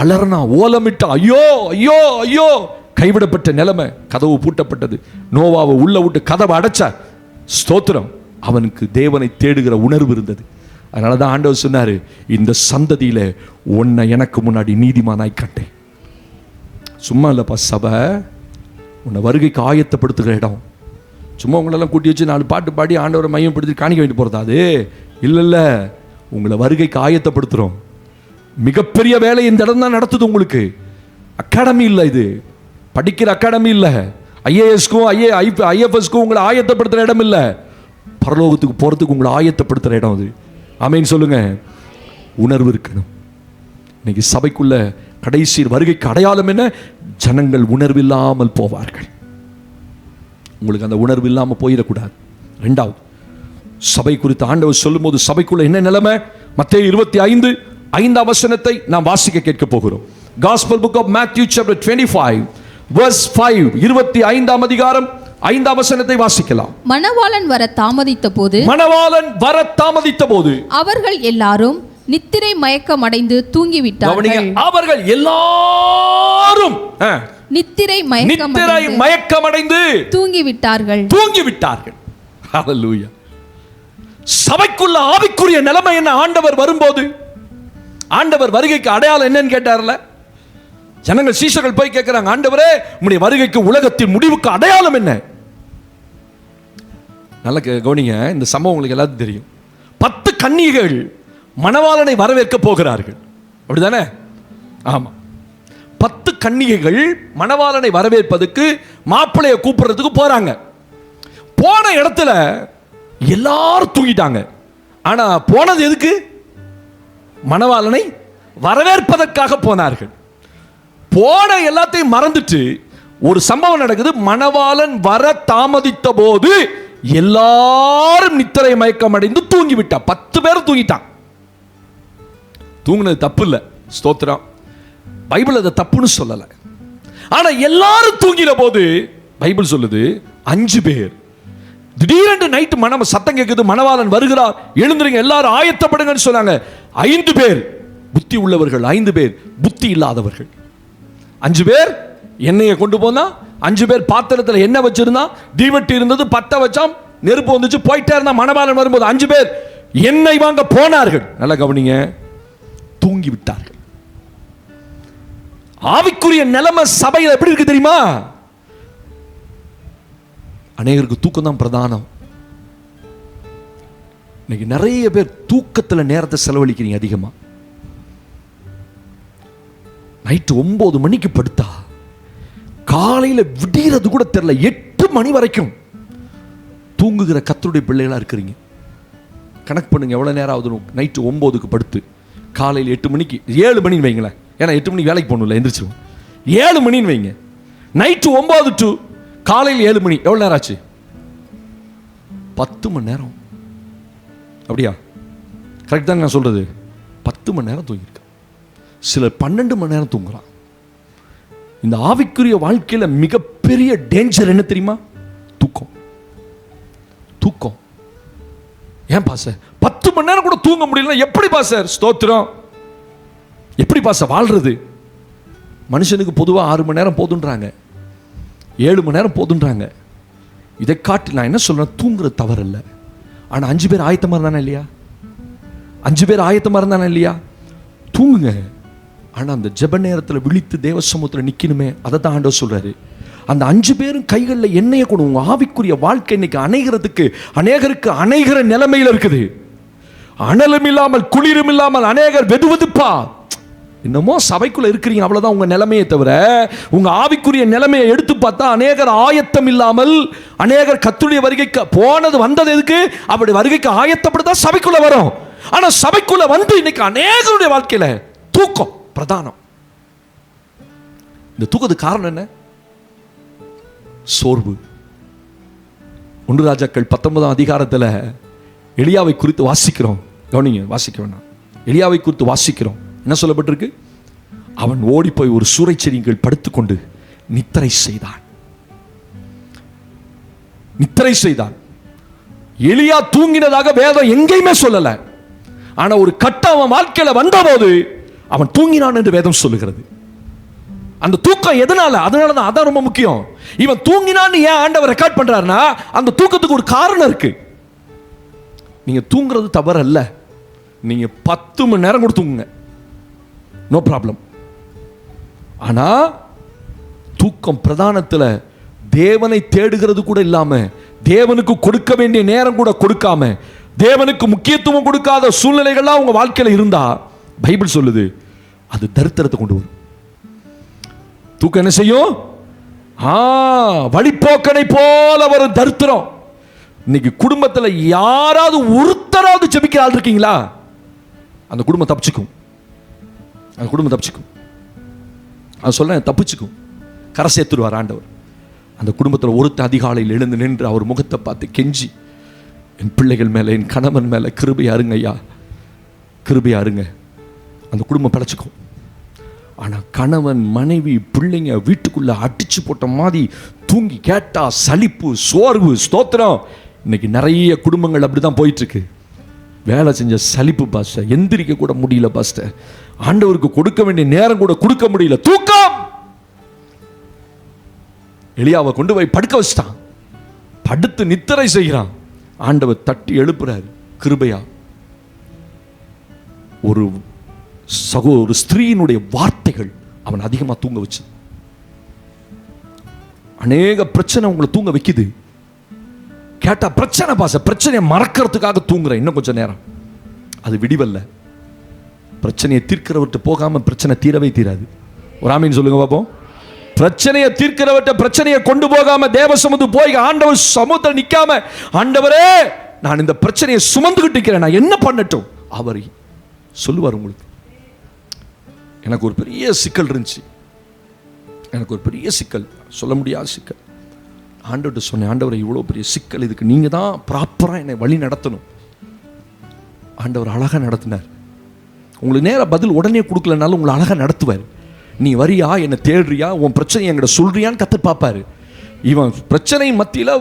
அலறனா, ஓலமிட்டா, ஐயோ ஐயோ ஐயோ, கைவிடப்பட்ட நிலைமை, கதவு பூட்டப்பட்டது. நோவாவை உள்ள விட்டு கதவை அடைச்சார். ஸ்தோத்திரம். அவனுக்கு தேவனை தேடுகிற உணர்வு இருந்தது. அதனால தான் ஆண்டவர் சொன்னார், இந்த சந்ததியில உன்னை எனக்கு முன்னாடி நீதிமானாய் கண்டேன். சும்மா இல்லைப்பா சபை, உன்னை வருகைக்கு ஆயத்தப்படுத்துகிற இடம். சும்மா உங்களெல்லாம் கூட்டி வச்சு 4 பாட்டு பாடி ஆண்டவரை மையப்படுத்தி காணிக்க வேண்டி போகிறதா? அது இல்லை. உங்களை வருகைக்கு ஆயத்தப்படுத்துகிறோம். மிகப்பெரிய வேலை இந்த இடம் தான் நடத்துது உங்களுக்கு. அகாடமி இல்லை, இது படிக்கிற அகாடமி இல்லை. ஐஏஎஸ்க்கும் ஐஎஃப்எஸ்க்கும் உங்களை ஆயத்தப்படுத்துகிற இடம் இல்லை. பரலோகத்துக்கு போகிறதுக்கு உங்களை ஆயத்தப்படுத்துகிற இடம் அது. ஆமென் சொல்லுங்க. உணர்வு இருக்கணும். இன்னைக்கு சபைக்குள்ள கடைசி வருகைக்கு அடையாளம் என்ன? ஜனங்கள் உணர்வில்லாமல் போவார்கள். உங்களுக்கு அந்த உணர்வு இல்லாமல் போயிடக்கூடாது. ரெண்டாவது, சபை குறித்து ஆண்டவர் சொல்லும்போது சபைக்குள்ள என்ன நிலைமை? மத்தேயு 25:5 வசனத்தை நாம் வாசிக்க கேட்க போகிறோம். Gospel book of Matthew chapter 25 verse 5, 25ஆம் அதிகாரம் 5ஆம் வசனத்தை வாசிக்கலாம். மணவாளன் வர தாமதித்த போது அவர்கள் எல்லாரும் நித்திரை மயக்கம் அடைந்து தூங்கிவிட்டார்கள். அவர்கள் எல்லாரும் நித்திரை மயக்கம் அடைந்து தூங்கிவிட்டார்கள். ஹல்லேலூயா. சபைக்குள்ள ஆவிக்குரிய நிலைமை என்ன? ஆண்டவர் வரும்போது, ஆண்டவர் வருகைக்கு அடையாளம் என்னன்னு கேட்டார்ல. ஜனங்கள், சீஷர்கள் போய் கேட்கிறாங்க, ஆண்டவரே உம்முடைய வருகைக்கு உலகத்தின் முடிவுக்கு அடையாளம் என்ன? நல்ல கவனிங்க, இந்த சம்பவம் உங்களுக்கு எல்லாத்துக்கும் தெரியும். 10 கன்னிகைகள் மணவாளனை வரவேற்க போகிறார்கள், அப்படிதானே? ஆமா, 10 கன்னிகைகள் மணவாளனை வரவேற்பதற்கு, மாப்பிள்ளையை கூப்பிடுறதுக்கு போறாங்க. போன இடத்துல எல்லாரும் தூங்கிட்டாங்க. ஆனா போனது எதுக்கு? மணவாளனை வரவேற்பதற்காக போனார்கள். போன எல்லாத்தையும் மறந்துட்டு ஒரு சம்பவம் நடக்குது. மணவாளன் வர தாமதித்த போது எல்லாரும் நித்திரை மயக்கம் அடைந்து தூங்கிவிட்டா. 10 பேர் தூங்கிட்டான். தூங்குனது தப்பு இல்லை, ஸ்தோத்திரம். பைபிள் அதை தப்புன்னு சொல்லல. ஆனா எல்லாரும் தூங்கின போது பைபிள் சொல்லுது 5 பேர் திடீரென்று நைட்டு சத்தம் கேட்குது, மணவாளன் வருகிறார், எழுந்துருங்க, எல்லாரும் ஆயத்தப்படுங்கன்னு சொன்னாங்க. 5 பேர் புத்தி உள்ளவர்கள், 5 பேர் புத்தி இல்லாதவர்கள். 5 பேர் எண்ணெயை கொண்டு போனா, 5 பேர் பாத்திரத்தில் எண்ணெய் வச்சிருந்தா, தீவட்டி இருந்தது, பத்த வச்சாம், நெருப்பு வந்துச்சு, போயிட்டே இருந்தா. மணவாளன் வரும்போது 5 பேர் எண்ணெய் வாங்க போனார்கள். நல்லா கவனிங்க, தூங்கி விட்டார்கள். ஆவிக்குரிய நிலைமை சபையில் எப்படி இருக்கு தெரியுமா? அநேகருக்கு தூக்கம் தான் பிரதானம். இன்னைக்கு நிறைய பேர் தூக்கத்தில் நேரத்தை செலவழிக்கிறீங்க அதிகமா. நைட்டு 9 மணிக்கு படுத்தா காலையில விடியறது கூட தெரியல. 8 மணி வரைக்கும் தூங்குகிற கர்த்தருடைய பிள்ளைகளா இருக்கிறீங்க. கணக்கு பண்ணுங்க, எவ்வளவு நேரம் ஆகுது? நைட்டு 9க்கு படுத்து காலையில் 8 மணிக்கு, 7 மணின்னு வைங்களேன், ஏன்னா 8 மணிக்கு வேலைக்கு போகணும்ல, எந்திரிச்சிருவோம். 7 மணின்னு வைங்க. நைட்டு 9 டு காலையில் 7 மணி, எவ்வளவு நேரம் ஆச்சு? 10 மணி நேரம். அப்படியா? கரெக்ட் தான் நான் சொல்றது. 10 மணி நேரம் தூங்கியிருக்க. சிலர் 12 மணி நேரம் தூங்குறான். இந்த ஆவிக்குரிய வாழ்க்கையில மிகப்பெரிய டேஞ்சர் என்ன தெரியுமா? தூக்கம். தூக்கம். ஏன் பாஸ்டர் 10 மணி நேரம் கூட தூங்க முடியல? எப்படி பாஸ்டர்? ஸ்தோத்திரம். எப்படி பாஸ்டர் வாழ்றது? மனுஷனுக்கு பொதுவாக 6 மணி நேரம் போதுன்றாங்க, 7 மணி நேரம் போதுன்றாங்க. இதை காட்டி நான் என்ன சொல்றேன், தூங்குறது தவறு இல்லை. ஆனால் 5 பேர் ஆயத்தமாக இருந்தானே இல்லையா? 5 பேர் ஆயத்தமாக இருந்தானே இல்லையா? தூங்குங்க. ஆனால் அந்த ஜெப நேரத்தில் விழித்து தேவ சமூகத்தில் நிற்கணுமே, அதை தான் ஆண்டவர் சொல்றாரு. அந்த 5 பேரும் கைகளில் எண்ணெயை கொண்டு உங்க ஆவிக்குரிய வாழ்க்கை இன்னைக்கு அணைகிறதுக்கு, அநேகருக்கு அணைகிற நிலைமையில் இருக்குது. அனலும் இல்லாமல் குளிரும் இல்லாமல் அநேகர் வெதுவெதுப்பா. இன்னமும் சபைக்குள்ள இருக்கிறீங்க, அவ்வளவுதான் உங்க நிலைமையை தவிர உங்க ஆவிக்குரிய நிலைமையை எடுத்து பார்த்தா அநேகர் ஆயத்தம் இல்லாமல், அநேகர் கர்த்தருடைய வருகைக்கு போனது வந்தது எதுக்கு? அப்படி வருகைக்கு ஆயத்தப்படுத்தா சபைக்குள்ள வரும். ஆனா சபைக்குள்ள வந்து இன்னைக்கு அநேகருடைய வாழ்க்கையில தூக்கம் பிரதானம். இந்த தூக்கத்துக்கு காரணம் என்ன? சோர்வு. 1 ராஜாக்கள் 19ஆம் அதிகாரத்தில் எலியாவை குறித்து வாசிக்கிறோம். கவனிங்க, வாசிக்க வேண்டாம். எலியாவை குறித்து வாசிக்கிறோம். என்ன சொல்லப்பட்டிருக்கு? அவன் ஓடி போய் ஒரு சூறைச்செடியில் படுத்துக்கொண்டு நித்திரை செய்தான். நித்திரை செய்தான். எலியா தூங்கினதாக வேதம் எங்கேயுமே சொல்லல. ஆனா ஒரு கட்டம் அவன் வாழ்க்கையில வந்தபோது அவன் தூங்கினான் என்று வேதம் சொல்லுகிறது. அந்த தூக்கம் எதனால? அதனாலதான், அதான் ரொம்ப முக்கியம். இவன் தூங்கினான்னு ஏன் ஆண்டவர் ரெக்கார்ட் பண்றாருன்னா, அந்த தூக்கத்துக்கு ஒரு காரணம் இருக்கு. நீங்க தூங்குறது தவறு அல்ல. நீங்க 10 மணி நேரம் கூட தூங்குங்க, நோ ப்ராப்ளம். ஆனா தூக்கம் பிரதானத்தில் தேவனை தேடுகிறது கூட இல்லாம, தேவனுக்கு கொடுக்க வேண்டிய நேரம் கூட கொடுக்காம, தேவனுக்கு முக்கியத்துவம் கொடுக்காத சூழ்நிலைகள்லாம் உங்க வாழ்க்கையில் இருந்தா பைபிள் சொல்லுது அது தரித்திரத்தை கொண்டு வரும். தூக்கம் என்ன செய்யும்? வழிப்போக்கனை போல வரும் தரித்திரம். இன்னைக்கு குடும்பத்தில் யாராவது ஒருத்தராவது ஜெபிக்கிற ஆள் இருக்கீங்களா? அந்த குடும்பம் தப்பிச்சுக்கும். அந்த குடும்பம் தப்பிச்சுக்கும். அது சொல்ல தப்பிச்சுக்கும், கரை சேர்த்துருவார் ஆண்டவர். அந்த குடும்பத்தில் ஒருத்தர் அதிகாலையில் எழுந்து நின்று அவர் முகத்தை பார்த்து கெஞ்சி, என் பிள்ளைகள் மேலே, என் கணவன் மேலே கிருபை அருங்க ஐயா, கிருபை அருங்க. அந்த குடும்பம் பிழைச்சிக்கும். ஆனால் கணவன் மனைவி பிள்ளைங்க வீட்டுக்குள்ள அடிச்சு போட்ட மாதிரி தூங்கி கேட்டா சலிப்பு, சோர்வு. ஸ்தோத்திரம். இன்னைக்கு நிறைய குடும்பங்கள் அப்படிதான் போயிட்டு இருக்கு. வேலை செஞ்ச சலிப்பு பாஸ்டர், எந்திரிக்க கூட முடியல பாஸ்டர், ஆண்டவருக்கு கொடுக்க வேண்டிய நேரம் கூட கொடுக்க முடியல, தூக்கம். எலியாவை கொண்டு போய் படுக்க வச்சிட்டான், படுத்து நித்திரை செய்கிறான். ஆண்டவர் தட்டி எழுப்புறாரு கிருபையா. ஒரு ஸ்திரீயினுடைய வார்த்தைகள் அவன் அதிகமா தூங்க வச்சு. அநேக பிரச்சனை உங்களை தூங்க வைக்குது. கேட்டா பிரச்சனை பாச, பிரச்சனையை மறக்கிறதுக்காக தூங்குற இன்னும் கொஞ்சம் நேரம், அது விடிவல்ல. பிரச்சனையை தீர்க்கிறவர்கிட்ட போகாம பிரச்சனை தீரவே தீராது. ஒரு ஆமீன் சொல்லுங்க பாப்போம். பிரச்சனையை தீர்க்கிறவர்கிட்ட பிரச்சனையை கொண்டு போகாம தேவ சமூகத்துக்கு போய் ஆண்டவர் சமூகத்தில் நிக்காம, ஆண்டவரே நான் இந்த பிரச்சனையை சுமந்துகிட்டு இருக்கிறேன், நான் என்ன பண்ணட்டும், அவர் சொல்லுவார் உங்களுக்கு. எனக்கு ஒரு பெரிய சிக்கல் இருந்துச்சு, எனக்கு ஒரு பெரிய சிக்கல், சொல்ல முடியாத சிக்கல். ஆண்டவர்கிட்ட சொன்னேன், ஆண்டவரை இவ்வளோ பெரிய சிக்கல், இதுக்கு நீங்க தான் ப்ராப்பராக என்னை வழி நடத்தணும். ஆண்டவர் அழகாக நடத்தினார். உங்களுக்கு நேராக பதில் உடனே கொடுக்கலனாலும் உங்களை அழகாக நடத்துவார். நீ வரியா, என்னை தேடுறியா, உன் பிரச்சனை என்கிட்ட சொல்றியான்னு கத்து பார்ப்பாரு. இவன் பிரச்சனை மத்தியில்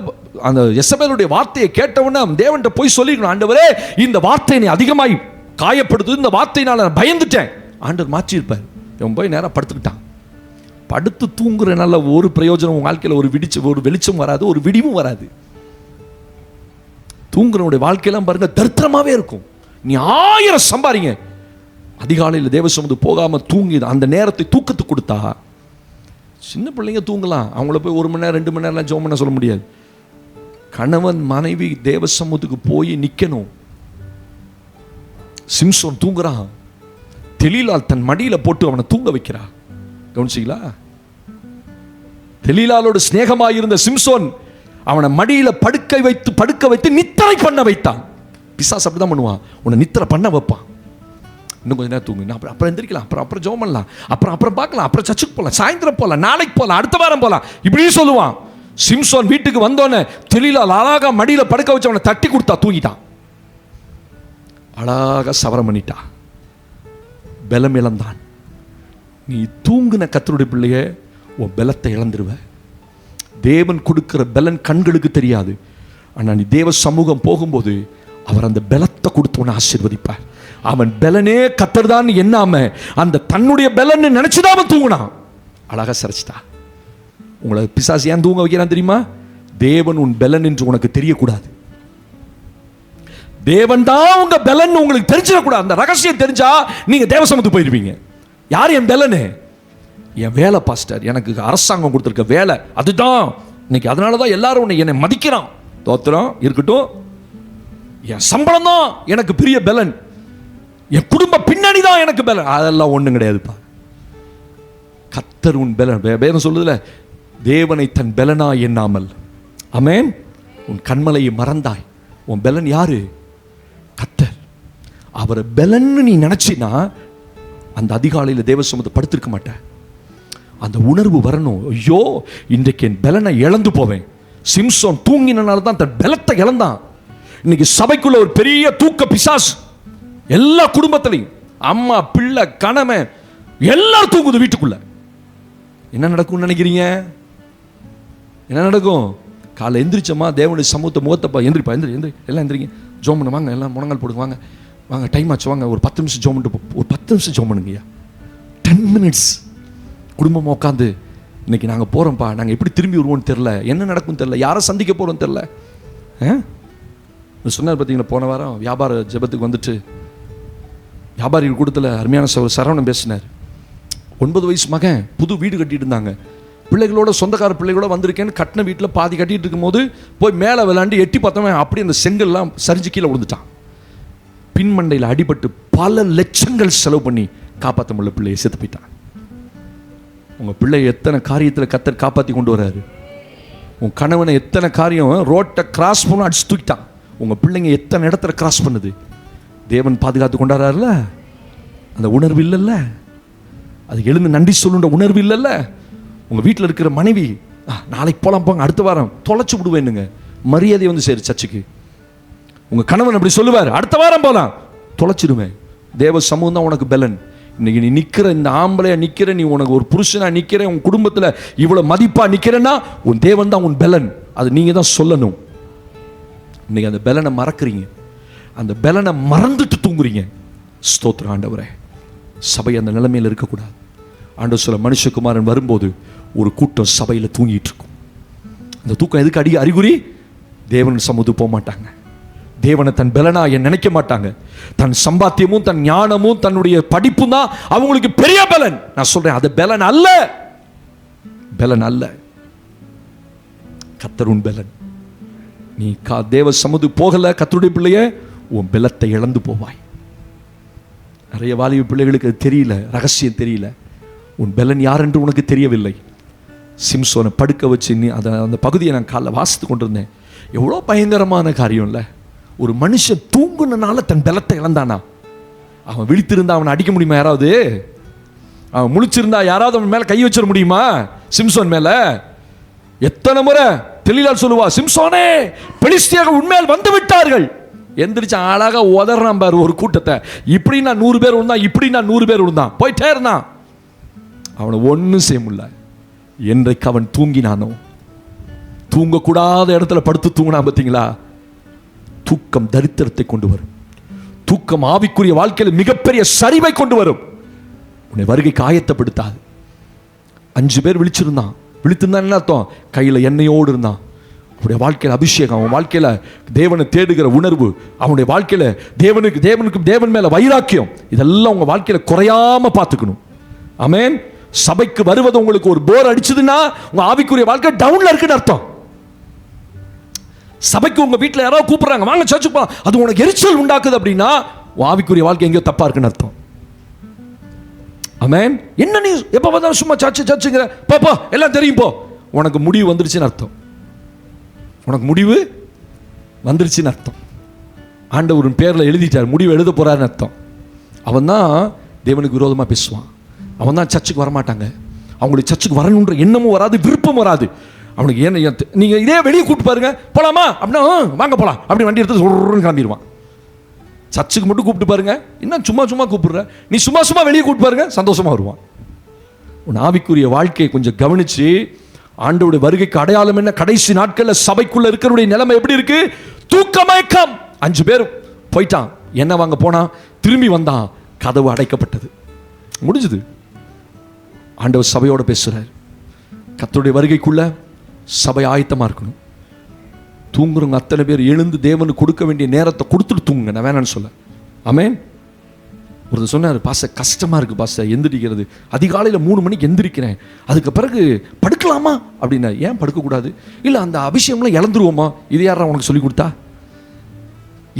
அந்த எசபேலுடைய வார்த்தையை கேட்டவொன்னே தேவன்கிட்ட போய் சொல்லிக்கணும், ஆண்டவரே இந்த வார்த்தை நீ அதிகமாய் காயப்படுது, இந்த வார்த்தையினால நான் பயந்துட்டேன். ஆண்டவர் மாற்றிருப்பார். இவன் போய் நேராக படுத்துக்கிட்டான். படுத்து தூங்குறனால ஒரு பிரயோஜனம் உன் வாழ்க்கையில் ஒரு வெளிச்சம் வராது, ஒரு விடிவும் வராது. தூங்குறவனுடைய வாழ்க்கையெல்லாம் பாருங்க தரித்திரமாவே இருக்கும். நீ 1000 சம்பாதிங்க, அதிகாலையில் தேவசமுது போகாம தூங்கி அந்த நேரத்தை தூக்கத்துக்கு கொடுத்தா, சின்ன பிள்ளைங்க தூங்கலாம், அவங்கள போய் 1 மணி நேரம் 2 மணி நேரம் ஜெபம் பண்ண சொல்ல முடியாது. கணவன் மனைவி தேவ சமூகத்துக்கு போய் நிக்கணும். சிம்சோன் தூங்குறான், தெலீலாள் தன் மடியில போட்டு அவனை தூங்க வைக்கிறா. கவனிச்சீங்களா? தெலீலாளோடு சிநேகமாயிருந்த சிம்சோன் அவனை மடியில படுக்க வைத்து நித்திரை பண்ண வைத்தான். பிசாசு அப்படிதான் பண்ணுவான், உன்னை நித்திரை பண்ண வைப்பான். இன்னும் கொஞ்ச நேரம் தூங்கு, அப்புறம் எந்திரிக்கலாம், அப்புறம் ஜெபம் பண்ணலாம், அப்புறம் பார்க்கலாம், அப்புறம் சர்ச்சுக்கு போகலாம், சாயந்தரம் போகலாம், நாளைக்கு போகலாம், அடுத்த வாரம் போகலாம், இப்படியே சொல்லுவான். சிம்சோன் வீட்டுக்கு வந்தோன்னே தெலீலாள் அழகா மடியில படுக்க வச்சு அவனை தட்டி கொடுத்தா, தூங்கிட்டான். அழகாக சவரம் பண்ணிட்டா, பலம் இழந்தான். நீ தூங்குன கர்த்தருடைய பிள்ளைய உன் பலத்தை இழந்துருவ. தேவன் கொடுக்கிற பலன் கண்களுக்கு தெரியாது, ஆனால் நீ தேவ சமூகம் போகும்போது அவர் அந்த பலத்தை கொடுத்து உன்னை ஆசீர்வதிப்பார். அவன் பலனே கர்த்தர்தான் எண்ணாம அந்த தன்னுடைய பலன்னு நினைச்சுதான் அவன் தூங்கினான். அழகா சரிச்சிட்டா. உங்களை பிசாசு ஏன் தூங்க வைக்கிறான் தெரியுமா? தேவன் உன் பலன் என்று உனக்கு தெரியக்கூடாது. தேவன் தான் உங்க பலன் உங்களுக்கு தெரிஞ்சிடக்கூடாது. அந்த ரகசியம் தெரிஞ்சா நீங்க தேவசமத்துக்கு போயிருவீங்க. யார் என் பலனு? என் வேலை பாஸ்டர், எனக்கு அரசாங்கம் கொடுத்துருக்க வேலை அதுதான் இன்னைக்கு, அதனாலதான் எல்லாரும் என்னை மதிக்கிறான். தோத்திரம் இருக்கட்டும், என் சம்பளம் தான் எனக்கு பெரிய பலன், என் குடும்ப பின்னணி தான் எனக்கு பலன். அதெல்லாம் ஒண்ணும் கிடையாதுப்பா. கர்த்தர் உன் பலன். வேதம் சொல்லுதுல, தேவனை தன் பலனா எண்ணாமல், ஆமென், உன் கண்மலையை மறந்தாய். உன் பலன் யாரு? கர்த்தர். அவரை பலன்னு நீ நினைச்சினா அந்த அதிகாலையில் தேவசமத்தை படுத்திருக்க மாட்டேன். அந்த உணர்வு வரணும், ஐயோ இன்றைக்கு என் பலனை இழந்து போவேன். சிம்சோன் தூங்கினால தான் தன் பலத்தை இழந்தான். இன்னைக்கு சபைக்குள்ள ஒரு பெரிய தூக்க பிசாசு, எல்லா குடும்பத்திலையும் அம்மா பிள்ளை கணவன் எல்லாரும் தூங்குது வீட்டுக்குள்ள. என்ன நடக்கும் நினைக்கிறீங்க? என்ன நடக்கும்? காலை எந்திரிச்சோமா, தேவனுடைய சமூகத்தை முகத்தப்பா, எந்திரிப்பா, எந்திரி எல்லாம் எந்திரிங்க, ஜோம் பண்ண வாங்க, எல்லாம் முழங்கால் போடுங்க, வாங்க வாங்க, டைம் ஆச்சு, வாங்க ஒரு 10 நிமிஷம் ஜோம் பண்ணிட்டு, ஒரு 10 நிமிஷம் ஜோம் பண்ணுங்கய்யா, 10 மினிட்ஸ் குடும்பமாக உட்காந்து, இன்னைக்கு நாங்கள் போகிறோம்ப்பா, நாங்கள் எப்படி திரும்பி வருவோம்னு தெரில, என்ன நடக்கும் தெரில, யாரை சந்திக்க போகிறோம் தெரில. சொன்னார் பார்த்தீங்களா, போன வாரம் வியாபார ஜெபத்துக்கு வந்துட்டு வியாபாரிகள் கூட்டத்தில் அருமையான சரவணன் பேசினார். 9 வயசு மகன் புது வீடு கட்டிட்டு இருந்தாங்க, பிள்ளைகளோட சொந்தக்கார பிள்ளைகளோட வந்திருக்கேன்னு கட்டின வீட்டில் பாதி கட்டிட்டு இருக்கும்போது போய் மேலே விளாண்டு எட்டி பார்த்தவன் அப்படி அந்த செங்கல்லாம் சரிஞ்சு கீழே விழுந்துட்டான். பின்மண்டையில் அடிபட்டு பல லட்சங்கள் செலவு பண்ணி காப்பாற்ற முடியல, பிள்ளையை செத்து போயிட்டான். உங்கள் பிள்ளை எத்தனை காரியத்தில் கர்த்தர் காப்பாற்றி கொண்டு வர்றாரு. உன் கணவனை எத்தனை காரியம் ரோட்டை கிராஸ் பண்ண அடிச்சு தூக்கிட்டான். உங்கள் பிள்ளைங்க எத்தனை இடத்துல கிராஸ் பண்ணுது. தேவன் பாதுகாத்து கொண்டாடுறாருல, அந்த உணர்வு இல்லைல்ல. அது எழுந்து நன்றி சொல்லுன்ற உணர்வு இல்லைல்ல. உங்கள் வீட்டில் இருக்கிற மனைவி நாளைக்கு போகலாம் போங்க, அடுத்த வாரம் தொலைச்சி விடுவேனுங்க, மரியாதை வந்து சரி சர்ச்சுக்கு. உங்கள் கணவன் அப்படி சொல்லுவார், அடுத்த வாரம் போகலாம், தொலைச்சிடுவேன். தேவ சமூகம் தான் உனக்கு பலன். இன்னைக்கு நீ நிற்கிற, இந்த ஆம்பளையா நிற்கிற, நீ உனக்கு ஒரு புருஷனா நிற்கிற, உன் குடும்பத்தில் இவ்வளோ மதிப்பாக நிற்கிறேன்னா உன் தேவன் தான் உன் பலன். அது நீங்கள் தான் சொல்லணும். இன்னைக்கு அந்த பலனை மறக்கிறீங்க, அந்த பலனை மறந்துட்டு தூங்குறீங்க. ஸ்தோத்திரம் ஆண்டவரே. சபை அந்த நிலைமையில் இருக்கக்கூடாது. ஆண்டவர் சொல்ல, மனுஷகுமாரன் வரும்போது ஒரு கூட்டம் சபையில் தூங்கிட்டு இருக்கும். அந்த தூக்கம் எதுக்கு அறிகுறி? தேவன் சமூகத்துக்கு போக மாட்டாங்க, தேவனை தன் பலனா நினைக்க மாட்டாங்க. தன் சம்பாத்தியமும் தன் ஞானமும் தன்னுடைய படிப்பும் தான் அவங்களுக்கு பெரிய பலன். நான் சொல்றேன், அது பலன் அல்ல, பலன் அல்ல. கர்த்தருடைய பலன். நீ தேவ சமூகத்துக்கு போகல கர்த்தருடைய பிள்ளைய, உன் பலத்தை இழந்து போவாய். நிறைய வாலிப பிள்ளைகளுக்கு அது தெரியல, ரகசியம் தெரியல. உன் பலன் யார் என்று உனக்கு தெரியவில்லை. சிம்சோனை படுக்க வச்சு நீ அந்த பகுதியை நான் காலைல வாசித்து கொண்டிருந்தேன். எவ்வளோ பயங்கரமான காரியம் இல்லை. ஒரு மனுஷன் தூங்குனால தன் பலத்தை இழந்தானா? அவன் விழித்திருந்தா அவனை அடிக்க முடியுமா யாராவது? அவன் முழிச்சிருந்தா யாராவது அவன் மேலே கை வச்சிட முடியுமா? சிம்சோன் மேலே எத்தனை முறை தெளிவால் சொல்லுவா, சிம்சோனே பெலிஸ்தியர்கள் உண்மையால் வந்து விட்டார்கள். எந்திரிச்சு அழகா உதறான் பாரு ஒரு கூட்டத்தை. இப்படி நான் 100 பேர் விழுந்தான், இப்படி நான் 100 பேர் விழுந்தான், போயிட்டே இருந்தான். அவனை ஒன்றும் செய்ய முடியல. என்றைக்கு அவன் தூங்கினானோ, தூங்கக்கூடாத இடத்துல படுத்து தூங்கினான் பார்த்தீங்களா? தூக்கம் தரித்திரத்தை கொண்டு வரும். தூக்கம் ஆவிக்குரிய வாழ்க்கையில் மிகப்பெரிய சரிவை கொண்டு வரும். உன்னை வருகைக்கு ஆயத்தப்படுத்தாது. 5 பேர் விழிச்சிருந்தான். விழித்திருந்தான் என்ன அர்த்தம்? கையில் எண்ணெயோடு இருந்தான். அவனுடைய வாழ்க்கையில் அபிஷேகம், அவன் வாழ்க்கையில் தேவனை தேடுகிற உணர்வு, அவனுடைய வாழ்க்கையில் தேவன் மேல வைராக்கியம், இதெல்லாம் உங்க வாழ்க்கையில குறையாம பார்த்துக்கணும். ஆமென். சபைக்கு வருவது உங்களுக்கு ஒரு போர் அடிச்சதுன்னா உங்க ஆவிக்குரிய வாழ்க்கை டவுன்ல இருக்குன்னு அர்த்தம். சபைக்கு உங்க வீட்டில் யாராவது கூப்பிடுறாங்க, வாங்க சர்ச்சுக்கு போலாம், அது உனக்கு எரிச்சல் உண்டாக்குது அப்படின்னா உன் ஆவிக்குரிய வாழ்க்கை எங்கேயோ தப்பா இருக்குன்னு அர்த்தம். ஆமென். என்ன நீ எப்ப பார்த்தாலும் சும்மா சர்ச்சுங்கிற, போ எல்லாம் தெரியும் போ, உனக்கு முடிவு வந்துருச்சுன்னு அர்த்தம். உனக்கு முடிவு வந்துருச்சுன்னு அர்த்தம். ஆண்டவரின் பேரில் எழுதிட்டார், முடிவு எழுத போறாருன்னு அர்த்தம். அவன் தான் தேவனுக்கு விரோதமாக பேசுவான். அவன் தான் சர்ச்சுக்கு வரமாட்டாங்க. அவங்களுக்கு சர்ச்சுக்கு வரணுன்ற எண்ணமும் வராது, விருப்பம் வராது. அவனுக்கு ஏன் நீங்கள் இதே வெளியே கூப்பிட்டு பாருங்க, போலாமா அப்படின்னா வாங்க போகலாம் அப்படி வண்டி எடுத்து சொல்றன்னு கிளம்பிடுவான். சர்ச்சுக்கு மட்டும் கூப்பிட்டு பாருங்க, இன்னும் சும்மா கூப்பிடுற, நீ சும்மா வெளியே கூப்பிட்டு பாருங்க, சந்தோஷமா வருவான். உன் ஆவிக்குரிய வாழ்க்கையை கொஞ்சம் கவனிச்சு, ஆண்டவருடைய வருகைக்கு அடையாளம் என்ன? கடைசி நாட்களில் சபைக்குள்ள இருக்கிறவருடைய நிலைமை எப்படி இருக்கு? தூக்கமயக்கம். 5 பேர் போயிட்டான், என்ன வாங்க போனான், திரும்பி வந்தான், கதவு அடைக்கப்பட்டது, முடிஞ்சது. ஆண்டவர் சபையோட பேசுறார். கர்த்தருடைய வருகைக்குள்ள சபை ஆயத்தமா இருக்கணும். தூங்குறவங்க அத்தனை பேர் எழுந்து தேவனுக்கு கொடுக்க வேண்டிய நேரத்தை கொடுத்துட்டு தூங்குங்க, நான் வேணான்னு சொல்ல. ஆமென். ஒருத்தர் சொன்னார், பாச கஷ்டமா இருக்கு பாச எந்திரிக்கிறது, அதிகாலையில் 3 மணிக்கு எந்திரிக்கிறேன், அதுக்கு பிறகு படுக்கலாமா அப்படின்னா. ஏன் படுக்கக்கூடாது? இல்லை அந்த அபிஷேகம்லாம் இழந்துருவோமா? இது யாரா உனக்கு சொல்லி கொடுத்தா?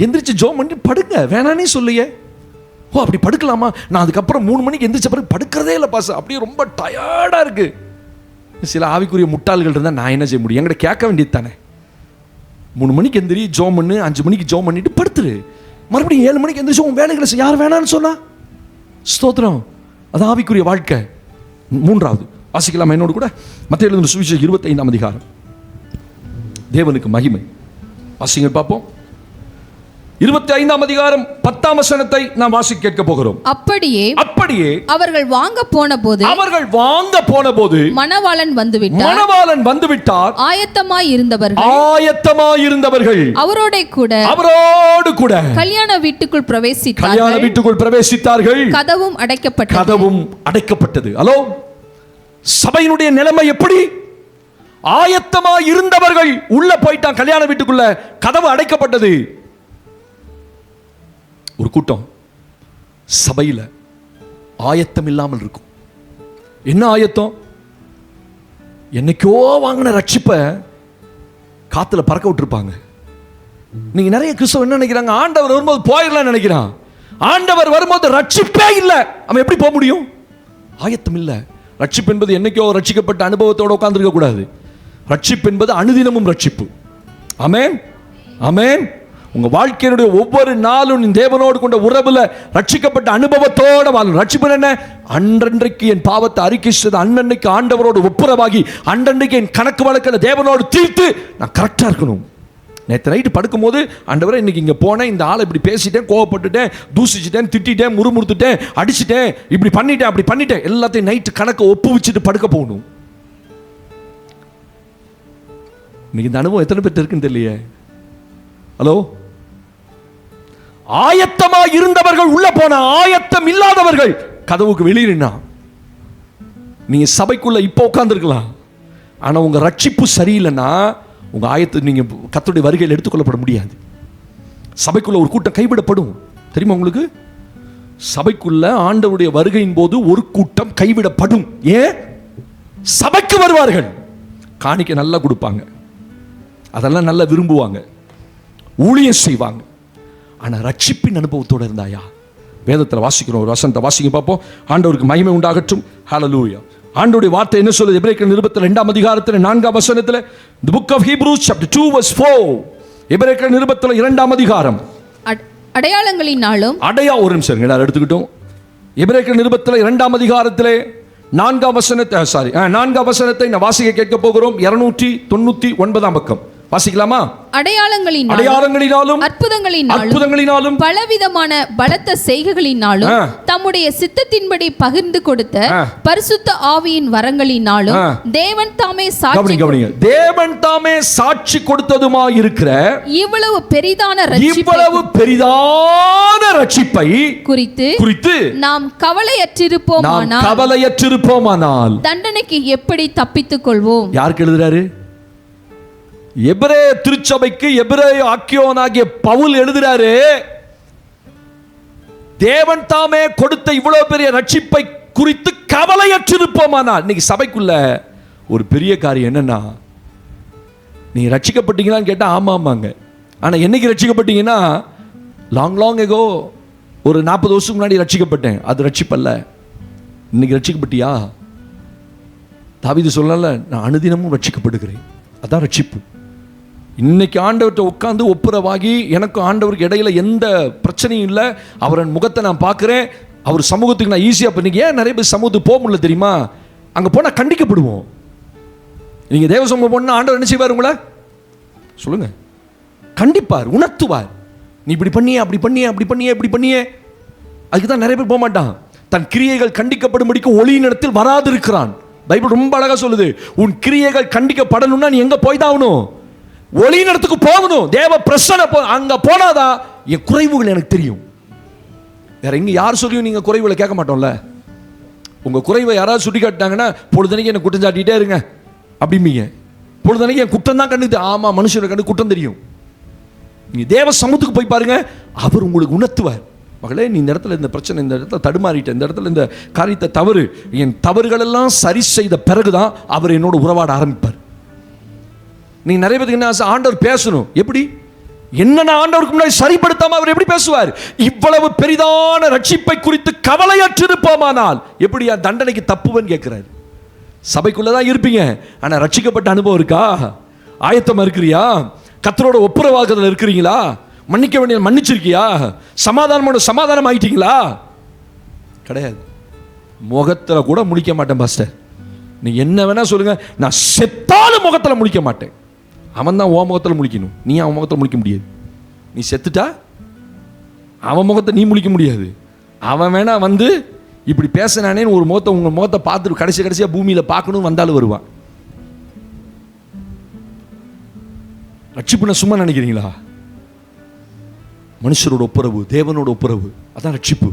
எந்திரிச்சு ஜோம் பண்ணி படுங்க, வேணானே சொல்லையே. ஓ அப்படி படுக்கலாமா? நான் அதுக்கப்புறம் 3 மணிக்கு எந்திரிச்ச பிறகு படுக்கிறதே இல்லை பாச, அப்படியே ரொம்ப டயர்டா இருக்கு. சில ஆவிக்குரிய முட்டாள்கள் இருந்தால் நான் என்ன செய்ய முடியும்? என்கிட்ட கேட்க வேண்டியது தானே. 3 மணிக்கு எந்திரி, ஜோம் பண்ணு, 5 மணிக்கு ஜோம் பண்ணிட்டு படுத்துரு, மறுபடியும் 7 மணிக்கு எந்திரிச்சு உன் வேலைகளை செய்ய. யார் வேணான்னு சொன்னா? ஸ்தோத்திரம். அது ஆவிக்குரிய வாழ்க்கை. 3வது வாசிக்கலாம் என்னோடு கூட, மத்தேயு எழுதின சுவிசேஷம் 25ஆம் அதிகாரம். தேவனுக்கு மகிமை. வாசிங்க பார்ப்போம். 25ஆம் அதிகாரம் 10ஆம் வசனத்தை நாம் வாசி கேட்க போகிறோம். அப்படியே அவர்கள் வாங்க போன போது மணவாளன் வந்து விட்டார். ஆயத்தமாய் இருந்தவர்கள் அவரோடு கூட கல்யாண வீட்டுக்குள் பிரவேசித்தார்கள். கதவும் அடைக்கப்பட்டது. ஹலோ, சபையினுடைய நிலைமை எப்படி? ஆயத்தமாய் இருந்தவர்கள் உள்ள போயிட்டான், கல்யாண வீட்டுக்குள்ள, கதவு அடைக்கப்பட்டது. ஒரு கூட்டம் சபையில் ஆயத்தம் இல்லாமல் இருக்கும். என்ன ஆயத்தம்? என்னைக்கோ வாங்கின ரட்சிப்பை காத்துல பறக்க விட்டுருப்பாங்க. நீங்க நிறைய கிறிஸ்தவ என்ன நினைக்கிறாங்க? ஆண்டவர் வரும்போது போயிடலாம் நினைக்கிறான். ஆண்டவர் வரும்போது ரட்சிப்பே இல்லை, அவன் எப்படி போக முடியும்? ஆயத்தம் இல்லை. ரட்சிப்பு என்பது என்னைக்கோ ரட்சிக்கப்பட்ட அனுபவத்தோடு உட்கார்ந்துருக்க கூடாது. ரட்சிப்பு என்பது அனுதினமும் ரட்சிப்பு. ஆமென், ஆமென். உங்க வாழ்க்கையினுடைய ஒவ்வொரு நாளும் தேவனோடு கொண்ட உறவுல ரட்சிக்கப்பட்ட அனுபவத்தோட வாழணும். ரட்சிப்பு என்ன? அன்றன்றைக்கு என் பாவத்தை அறிக்கை செய்து அன்னன்னைக்கு ஆண்டவரோடு ஒப்புரவாகி அன்றன்றைக்கு என் கணக்கு வழக்கில் தேவனோடு தீர்த்து நான் கரெக்டாக இருக்கணும். நேற்று நைட்டு படுக்கும்போது ஆண்டவரே இன்னைக்கு இங்கே போனேன், இந்த ஆளை இப்படி பேசிட்டேன், கோவப்பட்டுட்டேன், தூசிச்சிட்டேன், திட்டிட்டேன், முறுமுறுத்துட்டேன், அடிச்சிட்டேன், இப்படி பண்ணிட்டேன், அப்படி பண்ணிட்டேன், எல்லாத்தையும் நைட்டு கணக்கை ஒப்பு வச்சுட்டு படுக்க போகணும். இன்னைக்கு இந்த அனுபவம் எத்தனை பேர் இருக்குன்னு தெரியலையே. ஹலோ, ஆயத்தமா இருந்தவர்கள் உள்ள போன, ஆயத்தம் இல்லாதவர்கள் கதவுக்கு வெளியினா. நீங்க சபைக்குள்ள இப்ப உட்கார்ந்துருக்கலாம், ஆனா உங்க ரட்சிப்பு சரியில்லைன்னா உங்க ஆயத்தை நீங்க கர்த்தருடைய வருகையில் எடுத்துக்கொள்ளப்பட முடியாது. சபைக்குள்ள ஒரு கூட்டம் கைவிடப்படும் தெரியுமா உங்களுக்கு? சபைக்குள்ள ஆண்டவருடைய வருகையின் போது ஒரு கூட்டம் கைவிடப்படும். ஏன்? சபைக்கு வருவார்கள், காணிக்கை நல்லா கொடுப்பாங்க, அதெல்லாம் நல்லா விரும்புவாங்க, ஊழியம் செய்வாங்க. ஆனா ரட்சிப்பின் அனுபவத்தோடு இருந்தாயா? வேதத்தில் வாசிக்கிறோம், ஒரு வசனத்தை வாசிக்க பார்ப்போம். ஆண்டவருக்கு மகிமை உண்டாகட்டும். ஹல்லேலூயா. ஆண்டவருடைய வார்த்தை என்ன சொல்லுது? எபிரேயர் நிருபத்தில் 2ஆம் அதிகாரத்தில் 4ஆம் வசனத்தில், the book of Hebrews chapter 2 verse 4. எபிரேயர் நிருபத்தில் 2ஆம் அதிகாரம். அடையாளங்களினாலும் ஒரு நிமிஷம் எல்லாரும் எடுத்துக்கிட்டோம். எபிரேயர் நிருபத்தில் 2ஆம் அதிகாரத்திலே 4ஆம் வசனத்தை நான் வாசிக்க கேட்க போகிறோம். 299ஆம் பக்கம் வாசிக்கலாமா? அடையாளங்களினாலும் அற்புதங்களினாலும் பலவிதமான பலத்த செய்கைகளினாலும் தம்முடைய சித்தத்தின்படி பகிர்ந்து கொடுத்த பரிசுத்த ஆவியின் வரங்களினாலும் தேவன் தாமே சாட்சி கொடுத்ததுமாய் இருக்கிற இவ்வளவு பெரிதான ரட்சிப்பை குறித்து நாம் கவலையற்றிருப்போமானால் தண்டனைக்கு எப்படி தப்பித்துக் கொள்வோம்? யாருக்கு எழுதுறாரு? எபிரேய திருச்சபைக்கு எபிரேய ஆக்கியோனாகிய பவுல் எழுதுறாரு. தேவன் தாமே கொடுத்த இவ்வளவு பெரிய ரட்சிப்பை குறித்து கவலையற்றிருப்போமானால். இன்னைக்கு சபைக்குள்ள ஒரு பெரிய காரியம் என்னன்னா, நீங்க ரட்சிக்கப்பட்டீங்களான்னு கேட்டா ஆமாமாங்க. ஆனா என்னைக்கு ரட்சிக்கப்பட்டீங்கன்னா, லாங் எகோ, ஒரு 40 வருஷத்துக்கு முன்னாடி ரட்சிக்கப்பட்டேன், அது ரட்சிப்பல்ல. இன்னைக்கு ரட்சிக்கப்பட்டியா? தாவீது சொல்லல, நான் அனுதினமும் ரட்சிக்கப்படுகிறேன், அதான் ரட்சிப்பு. இன்னைக்கு ஆண்டவர்கிட்ட உட்கார்ந்து ஒப்புரவாகி, எனக்கு ஆண்டவருக்கு இடையில எந்த பிரச்சனையும் இல்லை, அவரின் முகத்தை நான் பார்க்குறேன், அவர் சமூகத்துக்கு நான் ஈஸியாக. இப்போ நீங்கள் ஏன் நிறைய பேர் சமூகத்துக்கு போக முடியல தெரியுமா? அங்கே போனால் கண்டிக்கப்படுவோம். நீங்கள் தேவ சமூகம் போனால் ஆண்டவர் என்ன செய்வார்? உங்களை சொல்லுங்க, கண்டிப்பார், உணர்த்துவார். நீ இப்படி பண்ணியே, அப்படி பண்ணியே, அப்படி பண்ணியே, இப்படி பண்ணியே. அதுக்கு தான் நிறைய பேர் போக மாட்டான். தன் கிரியைகள் கண்டிக்கப்படும்படிக்கு ஒளியின் இடத்தில் வராது இருக்கிறான். பைபிள் ரொம்ப அழகா சொல்லுது, உன் கிரியைகள் கண்டிக்கப்படணும்னா நீ எங்க போய் தான் ஆகணும்? ஒளியின் இடத்துக்கு போகணும். தேவ பிரசன்ன அங்க போனாதான் என் குறைவுகள் எனக்கு தெரியும். வேற எங்க யார் சொல்லியும் நீங்க குறைவுகளை கேட்க மாட்டோம்ல. உங்க குறைவை யாராவது சுட்டி காட்டினாங்கன்னா, பொழுதனைக்கு என்ன குற்றம் சாட்டிட்டே இருங்க அப்படிம்பீங்க. பொழுதனைக்கு என் குற்றம் தான் கண்டு. ஆமா, மனுஷனை கண்டு குற்றம் தெரியும். நீங்க தேவ சமூகத்துக்கு போய் பாருங்க, அவர் உங்களுக்கு உணர்த்துவார். மகளே, நீ இந்த இடத்துல இந்த பிரச்சனை, இந்த இடத்துல தடுமாறிட்ட, இந்த இடத்துல இந்த காரியத்தை தவறு, என் தவறுகள் எல்லாம் சரி செய்த பிறகுதான் அவர் என்னோட உறவாட ஆரம்பிப்பார். நீ நிறைய பேருக்கு என்ன ஆசை? ஆண்டவர் பேசணும். எப்படி? என்ன ஆண்டவருக்கு முன்னாடி சரிப்படுத்தாம அவர் எப்படி பேசுவார்? இவ்வளவு பெரிதான ரட்சிப்பை குறித்து கவலையற்றிருப்போமானால் எப்படி தண்டனைக்கு தப்புவன்னு கேட்கிறார். சபைக்குள்ளதான் இருப்பீங்க, ஆனா ரட்சிக்கப்பட்ட அனுபவம் இருக்கா? ஆயத்தமா இருக்கிறியா? கர்த்தரோட ஒப்புரவாகுதல் இருக்கிறீங்களா? மன்னிக்க வேண்டிய மன்னிச்சிருக்கியா? சமாதானம் ஆயிட்டீங்களா? கிடையாது. முகத்துல கூட முழிக்க மாட்டேன் பாஸ்டர். நீ என்ன வேணா சொல்லுங்க, நான் செத்தாலும் முகத்துல முழிக்க மாட்டேன். அவன் தான் உன் முகத்தில் முழிக்கணும், நீ அவன் முகத்தில் முழிக்க முடியாது. நீ செத்துட்டா அவன் முகத்தை நீ முழிக்க முடியாது. அவன் வேணா வந்து இப்படி பேசினானே ஒரு முகத்தை, உங்க முகத்தை பார்த்துட்டு கடைசியா பூமியில பார்க்கணும் வந்தாலும் வருவான். ரட்சிப்புன்னு சும்மா நினைக்கிறீங்களா? மனுஷரோட ஒப்புரவு, தேவனோட ஒப்புரவு, அதான் ரட்சிப்பு.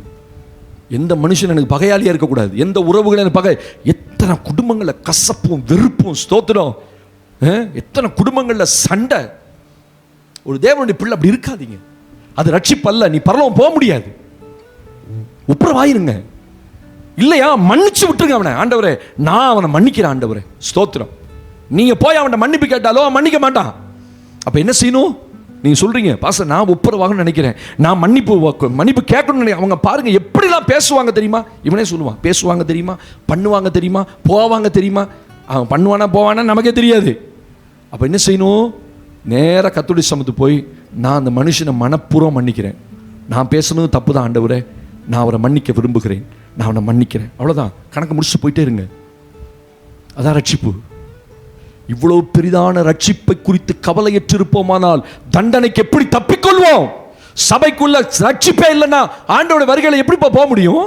எந்த மனுஷன் எனக்கு பகையாளியா இருக்கக்கூடாது, எந்த உறவுகள் எனக்கு பகை. எத்தனை குடும்பங்கள்ல கசப்பும் வெறுப்பும், ஸ்தோத்திரம், எத்தனை குடும்பங்கள்ல சண்டை. ஒரு தேவனுடைய பிள்ளை அப்படி இருக்காதீங்க. அது ரட்சிப்பு அல்ல. நீ பரலோகம் போக முடியாது. ஒப்புரவாயிருங்க. இல்லையா மன்னிச்சு விட்டுருங்க அவனை. ஆண்டவரே, நான் அவனை மன்னிக்கிறேன் ஆண்டவரே, ஸ்தோத்திரம். நீங்க போய் அவனை மன்னிப்பு கேட்டாலோ மன்னிக்க மாட்டான். அப்ப என்ன செய்யணும்? நீங்க சொல்றீங்க, பாஸ்டர் நான் ஒப்புரவாகணும்னு நினைக்கிறேன், நான் மன்னிப்பு கேட்கணும்னு நினைக்கிறேன். அவங்க பாருங்க எப்படிலாம் பேசுவாங்க தெரியுமா? இவனே சொல்லுவான், பேசுவாங்க தெரியுமா, பண்ணுவாங்க தெரியுமா, போவாங்க தெரியுமா. அவன் பண்ணுவானா போவானா நமக்கே தெரியாது. அப்ப என்ன செய்யணும்? நேர கர்த்தருடைய சமூகத்துக்கு போய், நான் அந்த மனுஷனை மனப்பூர்வம் மன்னிக்கிறேன், நான் பேசுனது தப்பு தான் ஆண்டவரே, நான் அவரை மன்னிக்க விரும்புகிறேன், நான் அவனை மன்னிக்கிறேன், அவ்வளோதான், கணக்கு முடிச்சு போயிட்டே இருங்க. அதான் ரட்சிப்பு. இவ்வளவு பெரிதான ரட்சிப்பை குறித்து கவலையற்றிருப்போமானால் தண்டனைக்கு எப்படி தப்பிக்கொள்வோம்? சபைக்குள்ள ரட்சிப்பே இல்லைன்னா ஆண்டோட வருகையில எப்படி போக முடியும்?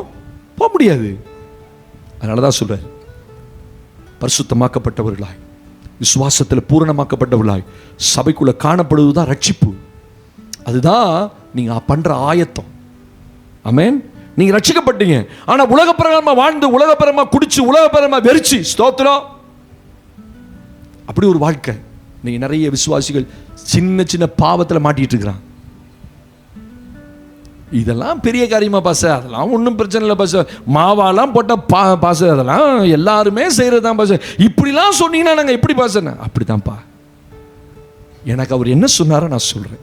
போக முடியாது. அதனாலதான் சொல்றேன், பரிசுத்தமாக்கப்பட்டவர்களாய், விசுவாசத்தில் பூரணமாக்கப்பட்டவர்களாய் சபைக்குள்ள காணப்படுவதுதான் ரட்சிப்பு. அதுதான் நீங்க பண்ற ஆயத்தம். ஆமென். நீங்க ரட்சிக்கப்பட்டீங்க, ஆனா உலகப்பிரகாரமா வாழ்ந்து, உலகப்பிரகாரமா குடிச்சு, உலகப்பிரகாரமா வெறிச்சு, ஸ்தோத்திரம், அப்படி ஒரு வாழ்க்கை. நீங்க நிறைய விசுவாசிகள் சின்ன சின்ன பாவத்தில் மாட்டிட்டு இருக்கிறான். இதெல்லாம் பெரிய காரியமா பாச, அதெல்லாம் ஒன்றும் பிரச்சனை இல்லை பாச, மாவாலாம் போட்ட பாச, அதெல்லாம் எல்லாருமே செய்யறது தான் பாச, இப்படிலாம் சொன்னீங்கன்னா நாங்கள் எப்படி பாச? அப்படித்தான்ப்பா, எனக்கு அவர் என்ன சொன்னாரோ நான் சொல்றேன்.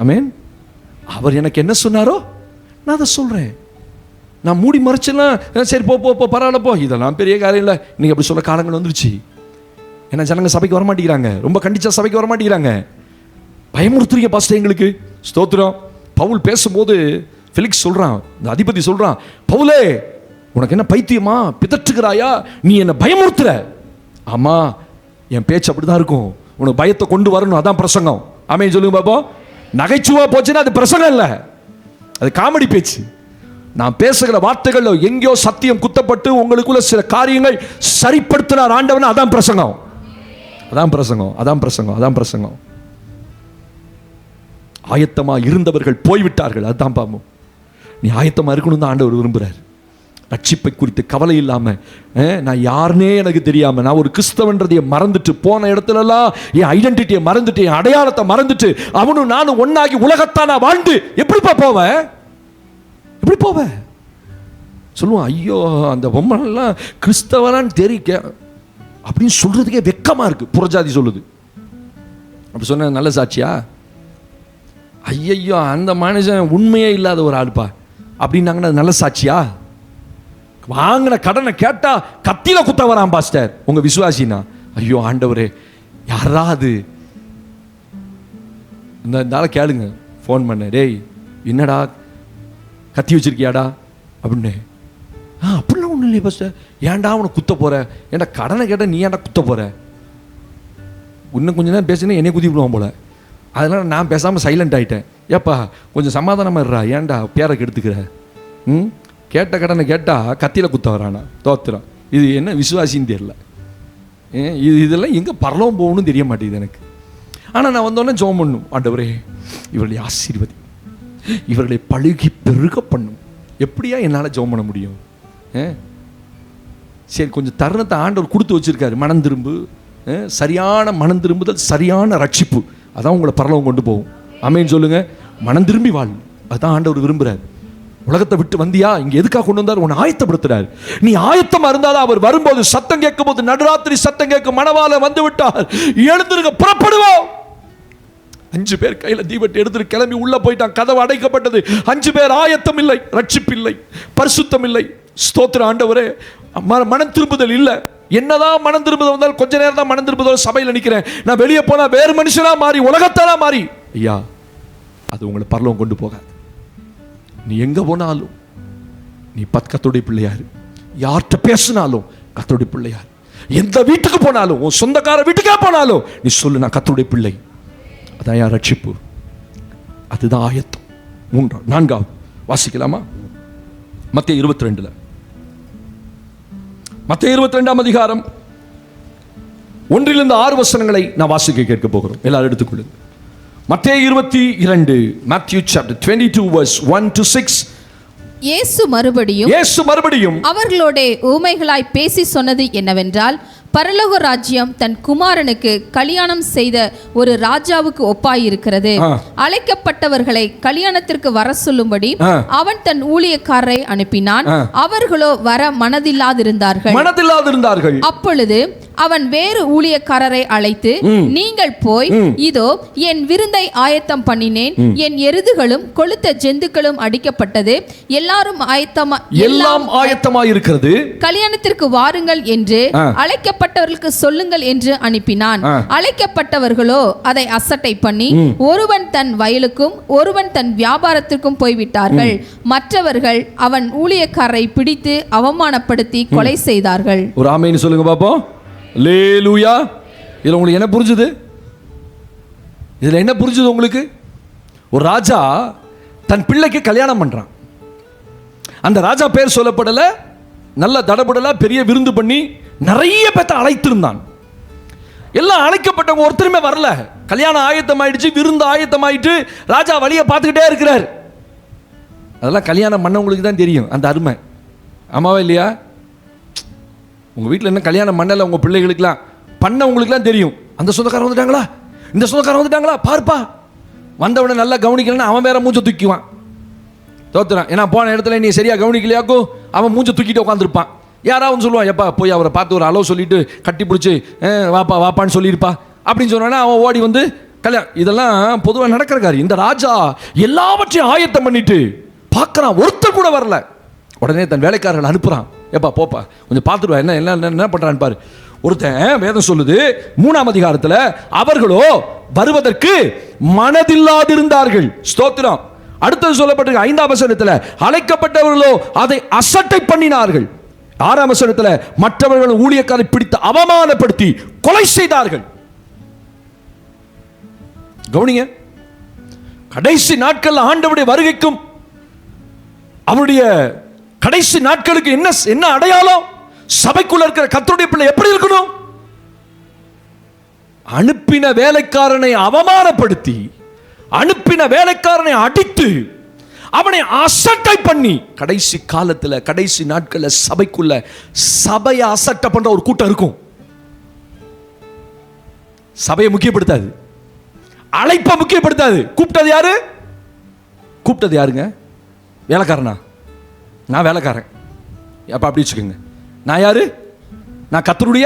ஆமென். அவர் எனக்கு என்ன சொன்னாரோ நான் அதை சொல்றேன். நான் மூடி மறைச்செல்லாம் சரி போ போ பரவாயில்ல போ, இதெல்லாம் பெரிய காரியம் இல்லை. நீங்க அப்படி சொல்ல காலங்கள் வந்துருச்சு. ஏன்னா ஜனங்க சபைக்கு வரமாட்டேங்கிறாங்க, ரொம்ப கண்டிச்சா சபைக்கு வரமாட்டேங்கிறாங்க, பயமுறுத்துறீங்க பாஸ்டர் எங்களுக்கு. ஸ்தோத்திரம். பவுல் பேசும்போது ஃபெலிக்ஸ் சொல்றான், இந்த அதிபதி சொல்றான், பவுலே உனக்கு என்ன பைத்தியமா, பிதற்றுகிறாயா, நீ என்ன பயமுறுத்துற? ஆமா, என் பேச்சு அப்படிதான் இருக்கும், உனக்கு பயத்தை கொண்டு வரணும், அதான் பிரசங்கம். ஆமென் சொல்லுங்க பாப்போம். நகைச்சுவா போச்சுன்னா அது பிரசங்கம் இல்லை, அது காமெடி பேச்சு. நான் பேசுகிற வார்த்தைகள் எங்கேயோ சத்தியம் குத்தப்பட்டு உங்களுக்குள்ள சில காரியங்கள் சரிப்படுத்தினார் ஆண்டவன், அதான் பிரசங்கம், அதான் பிரசங்கம், அதான் பிரசங்கம், அதான் பிரசங்கம். ஆயத்தமா இருந்தவர்கள் போய்விட்டார்கள், அதுதான் பாவம். நீ ஆயத்தமா இருக்கணும் தான் ஆண்டவர் விரும்புறார். ரட்சிப்பை குறித்து கவலை இல்லாம, நான் யாருனே எனக்கு தெரியாம, நான் ஒரு கிறிஸ்தவன்றதைய மறந்துட்டு, போன இடத்துலலாம் என் ஐடென்டிட்டியை மறந்துட்டு, என் அடையாளத்தை மறந்துட்டு, அவனும் நானும் ஒன்னாகி உலகத்தான் நான் வாழ்ந்து எப்படிப்பா போவேன்? எப்படி போவேன்? சொல்லுவான், ஐயோ அந்த பொம்மைலாம் கிறிஸ்தவனான்னு தெரிக்க அப்படின்னு சொல்றதுக்கே வெக்கமா இருக்கு, புறஜாதி சொல்லுது. அப்படி சொன்ன நல்ல சாட்சியா? ஐயையோ அந்த மனுஷன் உண்மையே இல்லாத ஒரு ஆளுப்பா அப்படின்னாங்கன்னா நல்ல சாட்சியா? வாங்கின கடனை கேட்டா கத்தியில குத்த வரான் பாஸ்டர் உங்க விசுவாசினா. ஐயோ ஆண்டவரே, யாராவது இந்த கேளுங்க, ஃபோன் பண்ண, டேய் என்னடா கத்தி வச்சிருக்கியாடா அப்படின்னு. அப்படிலாம் ஒன்றும் இல்லையே பாஸ்டர், ஏன்டா அவனை குத்த போற? ஏன்டா கடனை கேட்ட நீ ஏன்டா குத்த போற? இன்னும் கொஞ்சம் நேரம் பேசினா என்னை குத்தி விடுவான் போல. அதனால நான் பேசாமல் சைலண்ட் ஆகிட்டேன். ஏப்பா கொஞ்சம் சமாதானமாக இருறா, ஏன்டா பேரை கெடுத்துக்கிற? கேட்ட கடனை கேட்டால் கத்தியில் குத்த வரானா? தோத்துறான். இது என்ன விசுவாசின்னு தெரியல. இதெல்லாம் எங்கே பரலவும் போகணும்னு தெரிய மாட்டேங்குது எனக்கு. ஆனால் நான் வந்தோடனே ஜெபம் பண்ணும், ஆண்டவரே இவர்களை ஆசீர்வதி, இவர்களை பழுகி பெருக பண்ணும். எப்படியா என்னால் ஜெபம் பண்ண முடியும்? சரி, கொஞ்சம் தருணத்தை ஆண்டவர் கொடுத்து வச்சிருக்காரு. மனம் திரும்பு, சரியான மனம் திரும்புதல், சரியான ரட்சிப்பு, அதான் உங்களை பரலோகம் கொண்டு போகும். ஆமென் சொல்லுங்க. மனம் திரும்பி வாழ், அதான் ஆண்டவர் விரும்புறார். உலகத்தை விட்டு வந்தியா, இங்க எதுக்காக கொண்டு வந்தார்? உன்னை ஆயத்தப்படுத்துறார். நீ ஆயத்தமா இருந்தாலும் அவர் வரும்போது சத்தம் கேட்கும் போது, நடுராத்திரி சத்தம் கேட்கும், மணவாளன் வந்து விட்டார், எழுந்திருங்க புறப்படுவோம். 5 பேர் கையில தீபத்தை எடுத்துட்டு கிளம்பி உள்ள போயிட்டான். கதவு அடைக்கப்பட்டது. 5 பேர் ஆயத்தம் இல்லை, ரட்சிப்பில்லை, பரிசுத்தம் இல்லை. ஸ்தோத்திர ஆண்டவரே, மனம் திரும்புதல் இல்லை. என்னதான் மனம் திரும்புதல் வந்தால் கொஞ்ச நேரம் தான் மனம் திரும்புதல். சபையில் நிற்கிறேன், நான் வெளியே போனா வேறு மனுஷனா மாறி, உலகத்தானா மாறி, ஐயா அது உங்களை பரலோகம் கொண்டு போகாது. நீ எங்க போனாலும் நீ கர்த்தருடைய பிள்ளையாரு. யார்கிட்ட பேசினாலும் கர்த்தருடைய பிள்ளையாரு. எந்த வீட்டுக்கு போனாலும், உன் சொந்தக்கார வீட்டுக்கே போனாலும் நீ சொல்லு, நான் கர்த்தருடைய பிள்ளை. அதான் யார் ரட்சிப்பு, அதுதான் ஆயத்தம். 4வது வாசிக்கலாமா? மத்தேயு 22. மத்தேயு 22ஆம் அதிகாரம் 1 6 வசனங்களை நான் வாசிக்க கேட்க போகிறோம். எல்லாரும் எடுத்துக்கொள்ளுங்க. மத்தேயு 22, Matthew chapter 22 verse 1 to 6. இயேசு மறுபடியும் அவர்களோட ஊமைகளாய் பேசி சொன்னது என்னவென்றால், பரலோக ராஜ்யம் தன் குமாரனுக்கு கல்யாணம் செய்த ஒரு ராஜாவுக்கு ஒப்பாயிருக்கிறது. அழைக்கப்பட்டவர்களை கல்யாணத்திற்கு வர சொல்லும்படி அவன் தன் ஊழியக்காரரை அனுப்பினான். அவர்களோ வர மனதில்லாதிருந்தார்கள். அப்பொழுது அவன் வேறு ஊழியக்காரரை அழைத்து, நீங்கள் போய், இதோ என் விருந்தை ஆயத்தம் பண்ணினேன், என் எருதுகளும் கொழுத்த ஜந்துக்களும் அடிக்கப்பட்டது, எல்லாம் ஆயத்தமாயிருக்கிறது, கல்யாணத்திற்கு வாருங்கள் என்று அழைக்கப்பட்டவர்களுக்கு சொல்லுங்கள் என்று அனுப்பினான். அழைக்கப்பட்டவர்களோ அதை அசட்டை பண்ணி ஒருவன் தன் வயலுக்கும் ஒருவன் தன் வியாபாரத்திற்கும் போய்விட்டார்கள். மற்றவர்கள் அவன் ஊழியக்காரரை பிடித்து அவமானப்படுத்தி கொலை செய்தார்கள். ஒரு ஆமென் சொல்லுங்க பாப்போம். அல்லேலூயா. இதுல உங்களுக்கு என்ன புரிஞ்சுது? இதுல என்ன புரிஞ்சுது உங்களுக்கு? ஒரு ராஜா தன் பிள்ளைக்கு கல்யாணம் பண்றான். அந்த ராஜா பேர் சொல்லப்படல, நல்ல தடபடலா பெரிய விருந்து பண்ணி நிறைய பேர்த்த அழைத்திருந்தான். எல்லாம் அழைக்கப்பட்டவங்க ஒருத்தருமே வரல. கல்யாணம் ஆயத்தமாயிடுச்சு, விருந்து ஆயத்தமாயிட்டு, ராஜா வழியை பார்த்துக்கிட்டே இருக்கிறார். அதெல்லாம் கல்யாணம் பண்ணவங்களுக்கு தான் தெரியும் அந்த அருமை. ஆமாவா இல்லையா? உங்கள் வீட்டில் என்ன கல்யாணம் பண்ணலை உங்கள் பிள்ளைகளுக்கெல்லாம், பண்ணவங்களுக்குலாம் தெரியும். அந்த சொந்தக்காரன் வந்துட்டாங்களா, இந்த சொந்தக்காரன் வந்துட்டாங்களா, பார்ப்பா. வந்தவனை நல்லா கவனிக்கலன்னா அவன் வேற மூஞ்ச தூக்கிவான், தோத்துறான். ஏன்னா போன இடத்துல நீ சரியாக கவனிக்கலையாக்கோ அவன் மூஞ்ச தூக்கிட்டு உட்காந்துருப்பான். யாராவது சொல்லுவான், எப்பா போய் அவரை பார்த்து ஒரு அளவு சொல்லிட்டு கட்டி பிடிச்சி வாப்பா வாப்பான்னு சொல்லியிருப்பா அப்படின்னு சொன்னான்னா அவன் ஓடி வந்து கல்யாணம். இதெல்லாம் பொதுவாக நடக்கிற காரியம். இந்த ராஜா எல்லாவற்றையும் ஆயத்தம் பண்ணிட்டு பார்க்குறான், ஒருத்தர் கூட வரல. உடனே தன் வேலைக்காரர்கள் அனுப்புகிறான், எப்பா போப்பா கொஞ்சம் பார்த்துடுவா என்ன என்ன என்ன பண்ணுறான்னு பாரு. ஒருத்தன் வேதம் சொல்லுது 3ஆம் அதிகாரத்தில், அவர்களோ வருவதற்கு மனதில்லாதிருந்தார்கள். ஸ்தோத்திரம். அடுத்தது சொல்லப்பட்டிருக்கு 5ஆம் வசனத்தில், அழைக்கப்பட்டவர்களோ அதை அசட்டை பண்ணினார்கள். 6ஆம் வசனத்தில், மற்றவர்கள் ஊழியக்காரை பிடித்து அவமானப்படுத்தி கொலை செய்தார்கள். கவனிங்க, கடைசி நாட்கள் ஆண்டவருடைய வருகைக்கும் அவருடைய கடைசி நாட்களுக்கு என்ன அடையாளம்? சபைக்குள்ள இருக்கிற கர்த்தருடைய பிள்ளை எப்படி இருக்கணும்? அனுப்பின வேலைக்காரனை அவமானப்படுத்தி, அனுப்பின வேலைக்காரனை அடித்து, அவனை அசட்டை பண்ணி, கடைசி காலத்தில் கடைசி நாட்களில் சபைக்குள்ள சபையை அசட்டை பண்ற ஒரு கூட்டம் இருக்கும். சபையை முக்கியப்படுத்தாது, அழைப்பை முக்கியப்படுத்தாது. கூப்பிட்டது யாரு? கூப்பிட்டது யாருங்க? வேலைக்காரனா? நான் வேலைக்காரன். அப்ப அப்படி வச்சுக்கோங்க. நான் யாரு? நான் கர்த்தருடைய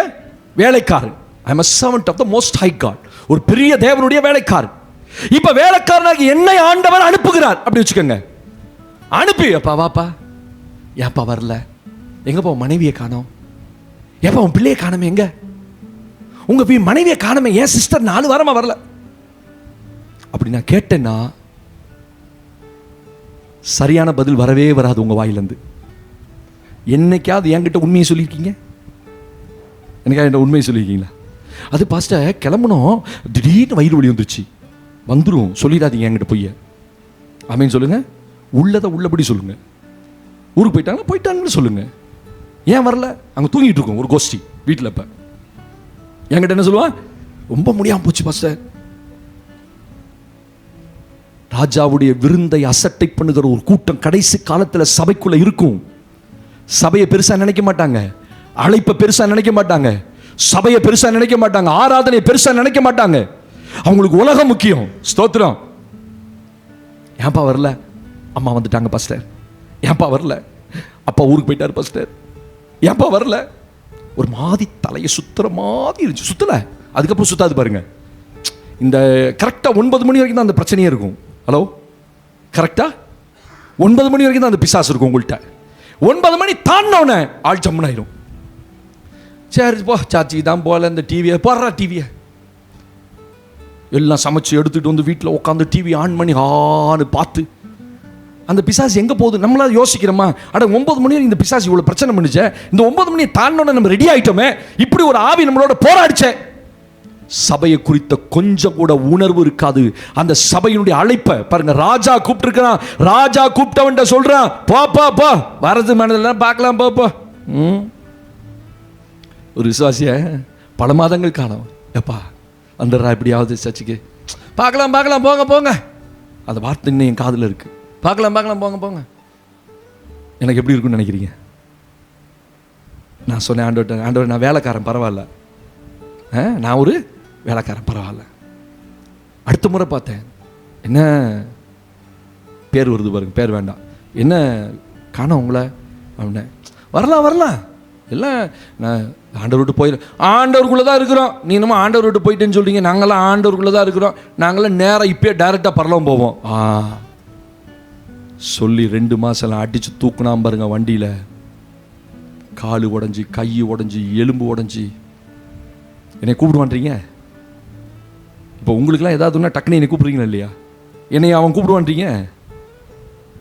வேலைக்காரன். I am a servant of the most high God. ஒரு பெரிய தேவனுடைய வேலைக்காரன். இப்ப வேலைக்காரனாக என்னை ஆண்டவர் அனுப்புகிறார் அப்படி வச்சுக்கோங்க. அனுப்பி, அப்பா வாப்பா, ஏப்பா வரல, எங்கப்பா மனைவியை காணோம், ஏப்பா உன் பிள்ளையை காணமே, எங்க உங்க மனைவியை காணமே, ஏன் சிஸ்டர் 4 வாரமா வரல அப்படி நான் கேட்டேன்னா சரியான பதில் வரவே வராது உங்க வாயிலிருந்து. என்னைக்காவது என்கிட்ட உண்மையை சொல்லியிருக்கீங்க? எனக்கா என்கிட்ட உண்மையை சொல்லியிருக்கீங்களா? அது பாஸ்டர் கிளம்பணும், திடீர்னு வயிறு வலி வந்துருச்சு, வந்துடும், சொல்லிடாதீங்க என்கிட்ட பொய்ய. ஆமீன் சொல்லுங்க. உள்ளதை உள்ளபடி சொல்லுங்க. ஊருக்கு போயிட்டாங்கன்னா போயிட்டாங்கன்னு சொல்லுங்க. ஏன் வரல? அங்கே தூங்கிட்டு இருக்கோம் ஒரு கோஷ்டி வீட்டில். இப்போ என்கிட்ட என்ன சொல்லுவான்? ரொம்ப முடியாமல் போச்சு பாஸ்டர். ராஜாவுடைய விருந்தை அசட்டை பண்ணுகிற ஒரு கூட்டம் கடைசி காலத்தில் சபைக்குள்ள இருக்கும். சபையை பெருசா நினைக்க மாட்டாங்க, அழைப்பை பெருசா நினைக்க மாட்டாங்க, சபையை பெருசா நினைக்க மாட்டாங்க, ஆராதனையை பெருசா நினைக்க மாட்டாங்க. அவங்களுக்கு உலகம் முக்கியம். ஸ்தோத்திரம். ஏன்பா வரல? அம்மா வந்துட்டாங்க பாஸ்டர். ஏன்பா வரல? அப்பா ஊருக்கு போயிட்டார் பாஸ்டர். ஏன்பா வரல? ஒரு மாதிரி தலையை சுத்துற மாதிரி இருந்துச்சு. சுத்தல, அதுக்கப்புறம் சுத்தாது பாருங்க. இந்த கரெக்டா 9 மணி வரைக்கும் தான் அந்த பிரச்சனையே இருக்கும். ஹலோ, கரெக்டா 9 மணி வரைக்கும் தான் அந்த பிசாசு இருக்கும் உங்கள்கிட்ட. 9 மணி தாண்டினோடனே ஆள் ஜம்முன்னு ஆயிரும். சரி போ, சாச்சிக்கு தான் போல, இந்த டிவியை போடுறா, டிவியை எல்லாம் சமைச்சு எடுத்துட்டு வந்து வீட்டில் உட்காந்து டிவி ஆன் பண்ணி ஆன்னு பார்த்து அந்த பிசாசு எங்கே போகுது நம்மளால யோசிக்கிறோமா? அட 9 மணி இந்த பிசாசு இவ்வளோ பிரச்சனை பண்ணிச்சே, இந்த 9 மணியை தாண்டினோட நம்ம ரெடி ஆகிட்டோமே, இப்படி ஒரு ஆவி நம்மளோட போராடிச்சே. சபையை குறித்த கொஞ்சம் கூட உணர்வு இருக்காது. அந்த சபையினுடைய அழைப்பை பாருங்க. ராஜா கூப்பிட்டுருக்கிறான், ராஜா கூப்பிட்டவன்ட்ட சொல்றான், போப்பா போ, வரது மனதெல்லாம் பார்க்கலாம் போப்போ. ஒரு விசுவாசிய பல மாதங்கள் காணும், எப்பா வந்துடுறா எப்படியாவது சர்ச்சுக்கு, பார்க்கலாம் பார்க்கலாம் போங்க போங்க. அந்த வார்த்தை இன்னும் என் காதில் இருக்கு, பார்க்கலாம் பார்க்கலாம் போங்க போங்க. எனக்கு எப்படி இருக்குன்னு நினைக்கிறீங்க? நான் சொன்னேன், ஆண்டவர் நான் வேலைக்காரன் பரவாயில்ல, நான் ஒரு வேலைக்காரன் பரவாயில்ல. அடுத்த முறை பார்த்தேன், என்ன பேர் வருது பாருங்க, பேர் வேண்டாம், என்ன காணோம் உங்களை அப்படின்னேன். வரலாம் வரலாம், எல்லாம் நான் ஆண்டவர் விட்டு போயிடும், ஆண்டவருக்குள்ளே தான் இருக்கிறோம். நீ என்னமோ ஆண்டவர் விட்டு போயிட்டேன்னு சொல்கிறீங்க. நாங்களாம் ஆண்டவருக்குள்ளே தான் இருக்கிறோம். நாங்களாம் நேராக இப்போயே டைரெக்டாக பரலோகம் போவோம். சொல்லி 2 மாதம் அடித்து தூக்குனாம் பாருங்க வண்டியில். காலு உடஞ்சி, கை உடஞ்சி, எலும்பு உடஞ்சி. என்னை கூப்பிடுவான்றீங்க. இப்போ உங்களுக்குலாம் ஏதாவதுன்னா டக்குனு என்னை கூப்பிடுறீங்களா இல்லையா? என்னை அவன் கூப்பிடுவான்றீங்க.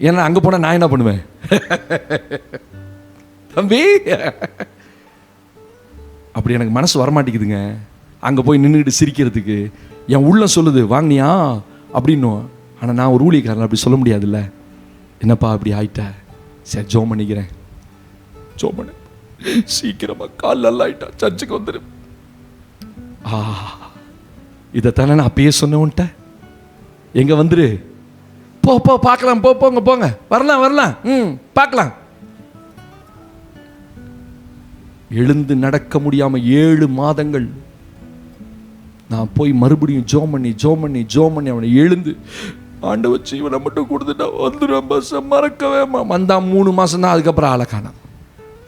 ஏன்னா அங்கே போனால் நான் என்ன பண்ணுவேன்? தம்பி, அப்படி எனக்கு மனசு வரமாட்டேங்குதுங்க அங்கே போய் நின்றுக்கிட்டு சிரிக்கிறதுக்கு. என் உள்ள சொல்லுது வாங்கினியா அப்படின்னும். ஆனால் நான் ஒரு ஊழியக்காரன், அப்படி சொல்ல முடியாதுல்ல. என்னப்பா அப்படி ஆயிட்ட, சரி ஜோம் பண்ணிக்கிறேன், ஜோம் பண்ண, சீக்கிரமா கால் நல்லா ஆயிட்டா, சர்ச்சுக்கு வந்துடு. இதைத்தானே நான் அப்பயே சொன்னேன்ட்ட. எங்க வந்துரு, போ போ பார்க்கலாம், போ போங்க போங்க, வரலாம் வரலாம், பார்க்கலாம். எழுந்து நடக்க முடியாம 7 மாதங்கள் நான் போய் மறுபடியும் ஜோம் பண்ணி அவனை எழுந்து ஆண்டவர் ஜீவனை மட்டும் கொடுத்துட்டா வந்துடும் பஸ், மறக்கவே வந்தான். 3 மாசம் தான். அதுக்கப்புறம் ஆளை காணோம்.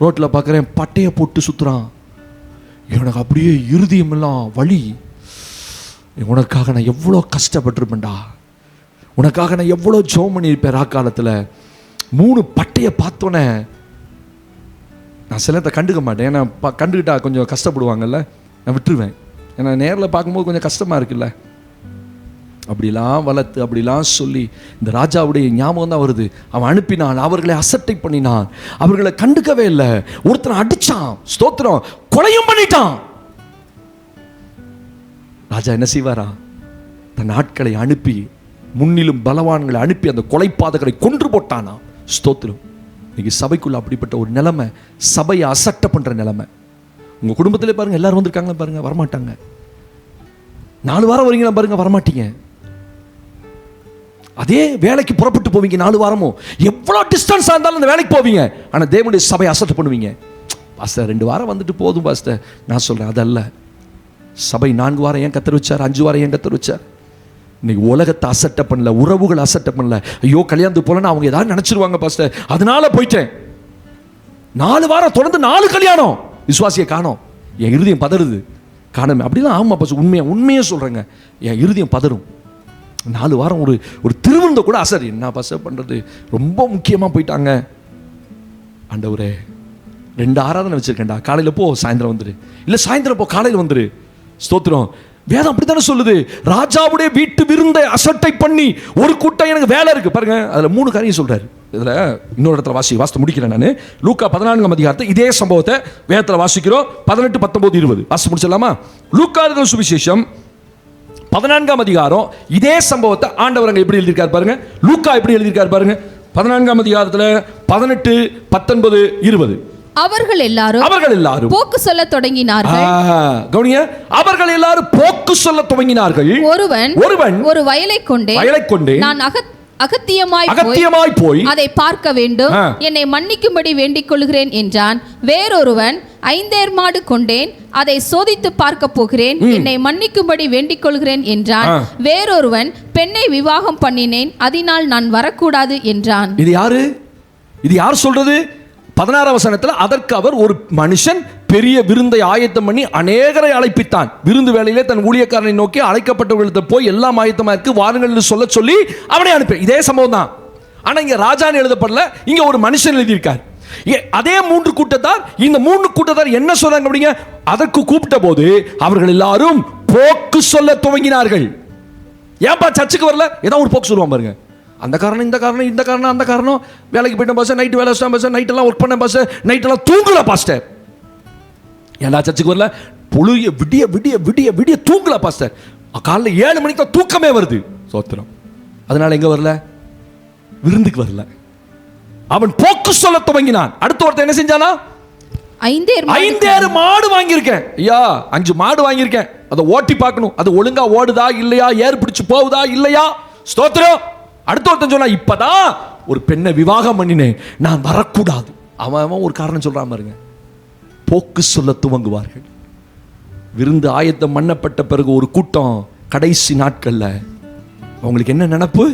ரோட்டில் பார்க்குறேன், பட்டையை போட்டு சுற்றுறான். எனக்கு அப்படியே இருதயமெல்லாம் வலி. உனக்காக நான் எவ்வளோ கஷ்டப்பட்டிருப்பேன்டா, உனக்காக நான் எவ்வளோ ஜோம் பண்ணியிருப்பேன். ராக்காலத்தில் 3 பட்டையை பார்த்தோன்னே நான் சிலத்தை கண்டுக்க மாட்டேன். ஏன்னா கண்டுக்கிட்டா கொஞ்சம் கஷ்டப்படுவாங்கல்ல, நான் விட்டுருவேன். ஏன்னா நேரில் பார்க்கும்போது கொஞ்சம் கஷ்டமாக இருக்குல்ல. அப்படிலாம் வளர்த்து அப்படிலாம் சொல்லி இந்த ராஜாவுடைய ஞாபகம் தான் வருது. அவன் அனுப்பினான், அவர்களை அசட்டை பண்ணினான், அவர்களை கண்டுக்கவே இல்லை. ஒருத்தனை அடிச்சான், ஸ்தோத்திரம், கொலையும் பண்ணிட்டான். ராஜா என்ன செய்வாரா? தன் ஆட்களை அனுப்பி, முன்னிலும் பலவான்களை அனுப்பி அந்த கொலைப்பாதகரை கொன்று போட்டானா. ஸ்தோத்திரம். இன்னைக்கு சபைக்குள்ள அப்படிப்பட்ட ஒரு நிலைமை, சபையை அசட்டை பண்ற நிலைமை. உங்க குடும்பத்திலே பாருங்க, எல்லாரும் வந்திருக்காங்களா பாருங்க, வரமாட்டாங்க. 4 வாரம் வரீங்களா பாருங்க, வரமாட்டீங்க. அதே வேலைக்கு புறப்பட்டு போவீங்க 4 வாரமும், எவ்வளவு டிஸ்டன்ஸ் இருந்தாலும் அந்த வேலைக்கு போவீங்க. ஆனா தேவனுடைய சபையை அசட்டை பண்ணுவீங்க. பாஸ்டர் 2 வாரம் வந்துட்டு போதும் பாஸ்டர். நான் சொல்றேன் அதல்ல. சபை 4 வாரம் ஏன் கத்தர் வச்சார், 5 வாரம் ஏன் கத்தர் வச்சார்? இன்னைக்கு உலகத்தை அசட்டை பண்ணல, உறவுகள் அசட்டை பண்ணல. ஐயோ கல்யாணத்துக்கு போலன்னா அவங்க ஏதாவது நினைச்சிருவாங்க பாஸ்டர், அதனால போயிட்டேன். 4 வாரம் தொடர்ந்து 4 கல்யாணம், விசுவாசியை காணோம். என் இருதயம் பதறுது. காணமே அப்படிதான். ஆமா பாஸ்டர், உண்மையே சொல்றேங்க, என் இருதயம் பதறும். 4 வாரம் ஒரு திருவிருந்த கூட அசர். என்ன பாஸ்டர் பண்றது, ரொம்ப முக்கியமா போயிட்டாங்க. ஆண்டவரே 2 ஆராதனை வச்சிருக்கேன்டா, காலையில போ சாயந்தரம் வந்துரு, இல்ல சாயந்தரம் போ காலையில் வந்துரு. ஸ்தோத்திரம். வேதம் அப்படித்தானே சொல்லுது. ராஜாவுடைய வீட்டு விருந்தை அசட்டை பண்ணி ஒரு கூட்டம் எனக்கு வேலை இருக்கு பாருங்க. அதுல 3 காரியம் சொல்றாரு. இதுல இன்னொரு இடத்துல வாசித்து முடிக்கிறேன் நான். லூக்கா 14ஆம் அதிகாரத்தை இதே சம்பவத்தை வேதத்துல வாசிக்கிறோம். 18, 19, 20 வாசி முடிச்சிடலாமா? லூக்கா எழுதின சுவிசேஷம் 14ஆம் அதிகாரம் இதே சம்பவத்தை ஆண்டவர் அங்க எப்படி எழுதியிருக்காரு பாருங்க. லூக்கா எப்படி எழுதியிருக்காரு பாருங்க. 14ஆம் அதிகாரத்துல 18, 19, 20. அவர்கள் எல்லாரும் போக்கு சொல்ல தொடங்கினார்கள். கவனிங்க, அவர்கள் எல்லாரும் போக்கு சொல்ல துவங்கினார்கள். ஒருவன் ஒரு வயலை கொண்டே நான் அகத்தியமாய் போய் அதை பார்க்க வேண்டும், என்னை மன்னிக்கும்படி வேண்டிக் கொள்கிறேன் என்றான். வேறொருவன் 5 மாடு கொண்டேன், அதை சோதித்து பார்க்க போகிறேன், என்னை மன்னிக்கும்படி வேண்டிக் கொள்கிறேன் என்றான். வேறொருவன் பெண்ணை விவாகம் பண்ணினேன், அதனால் நான் வரக்கூடாது என்றான். இது யார் சொல்றது? 16ஆம் வசனத்தில் அதற்கு அவர், ஒரு மனுஷன் பெரிய விருந்தை ஆயத்தம் பண்ணி அநேகரை அழைப்பித்தான். விருந்து வேளையிலே தன் ஊழியக்காரனை நோக்கி அழைக்கப்பட்டவர்களிடம் போய் எல்லாம் ஆயத்தமா இருக்கு வாருங்கள் என்று சொல்லி அவனை அனுப்பி. இதே சம்பவம் தான். ஆனா இங்க ராஜான்னு எழுதப்படல, இங்க ஒரு மனுஷன் எழுதியிருக்கார். அதே 3 கூட்டத்தார், இந்த 3 கூட்டத்தார் என்ன சொல்றாங்க அப்படிங்க? அதற்கு கூப்பிட்ட போது அவர்கள் எல்லாரும் போக்கு சொல்ல துவங்கினார்கள். ஏன்பா சர்ச்சுக்கு வரல? ஏதாவது ஒரு போக்கு சொல்லுவான் பாருங்க. அந்த காரணம் இந்த காரணம் இந்த காரணம் அந்த காரணம், வேலைக்கு போயிட்டேன் பாஸ்டர், நைட்டு வேலை வச்சிட்டேன் பாஸ்டர், நைட்டெல்லாம் ஒர்க் பண்ணேன் பாஸ்டர், நைட்டெல்லாம் தூங்கல பாஸ்டர். ஏன்னா சர்ச்சுக்கு வரல? பொழுய விடிய விடிய விடிய விடிய தூங்கல பாஸ்டர். காலைல 7 மணிக்கு தான் தூக்கமே வருது. சோத்திரம். அதனால எங்க வரல? விருந்துக்கு வரல. அவன் போக்கு சொல்ல துவங்கினான். அடுத்த ஒருத்தன் என்ன செஞ்சானா? 5 மாடு வாங்கியிருக்கேன் ஐயா, 5 மாடு வாங்கியிருக்கேன், அதை ஓட்டி பார்க்கணும், அது ஒழுங்கா ஓடுதா இல்லையா, ஏர் பிடிச்சு போகுதா இல்லையா. ஸ்தோத்திரம். அடுத்த ஒருத்தன் சொன்னா, இப்பதான் ஒரு பெண்ணை விவாகம் பண்ணினேன், நான் வரக்கூடாது. அவன் ஒரு காரணம் சொல்றான் பாருங்க. போக்கு சொல்ல துவங்குவார்கள். விருந்து ஆயத்தம் பண்ணப்பட்ட பிறகு ஒரு கூட்டம் கடைசி நாட்கள்ல அவங்களுக்கு என்ன நினைப்பு?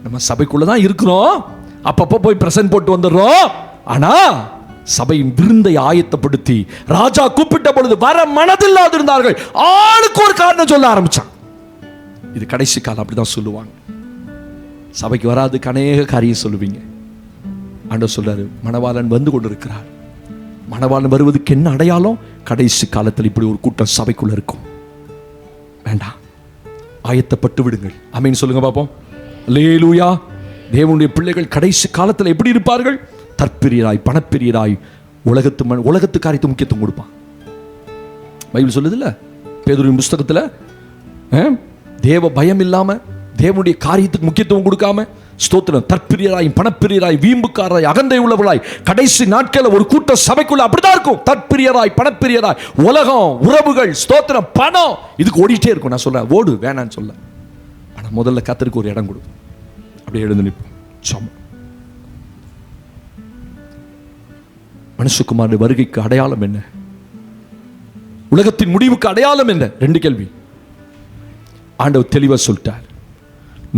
நம்ம சபைக்குள்ளதான் இருக்கிறோம், அப்பப்போ போய் பிரசன்ட் போட்டு வந்துடுறோம், ஆனா சபையின் விருந்தை ஆயத்தப்படுத்தி ராஜா கூப்பிட்ட பொழுது வர மனதில்லாது இருந்தார்கள். ஆளுக்கு ஒரு காரணம் சொல்ல ஆரம்பிச்சான். இது கடைசி காலம், அப்படிதான் சொல்லுவாங்க. சபைக்கு வராதுக்கு அநேக காரியம் சொல்லுவீங்க. ஆண்டவர் சொல்றாரு, மணவாளன் வந்து கொண்டிருக்கிறார். மணவாளன் வருவதுக்கு என்ன அடையாளம்? கடைசி காலத்தில் இப்படி ஒரு கூட்டம் சபைக்குள்ள இருக்கும். வேண்டாம், ஆயத்தப்பட்டு விடுங்கள். ஆமென் சொல்லுங்க பாப்போம். அல்லேலூயா. தேவனுடைய பிள்ளைகள் கடைசி காலத்தில் எப்படி இருப்பார்கள்? தற்பிரியராய், பணப்பிரியராய், உலகத்து காரியத்தை முக்கியத்துவம் கொடுப்பான். பைபிள் சொல்லுது இல்ல, பேதுருவின் புஸ்தகத்தில், தேவ பயம் இல்லாம தேவனுடைய காரியத்துக்கு முக்கியத்துவம் கொடுக்காம, ஸ்தோத்திரம், தற்பிரியராய், பணப்பிரியராய், வீம்புக்காராய், அகந்தை உள்ளவர்களாய், கடைசி நாட்களில் ஒரு கூட்டம் சபைக்குள்ள அப்படிதான் இருக்கும். தற்பிரியராய், பணப்பிரியராய், உலகம், உறவுகள், ஸ்தோத்திரம், பணம், இதுக்கு ஓடிட்டே இருக்கும். நான் சொல்றேன், ஓடு, வேணான்னு சொல்ல. ஆனால் முதல்ல கர்த்தருக்கு ஒரு இடம் கொடு. அப்படியே எழுந்து நிற்போம். சமம். மனுஷகுமாரனுடைய வருகைக்கு அடையாளம் என்ன? உலகத்தின் முடிவுக்கு அடையாளம் என்ன? 2 கேள்வி. ஆண்டவர் தெளிவா சொல்லிட்டார்.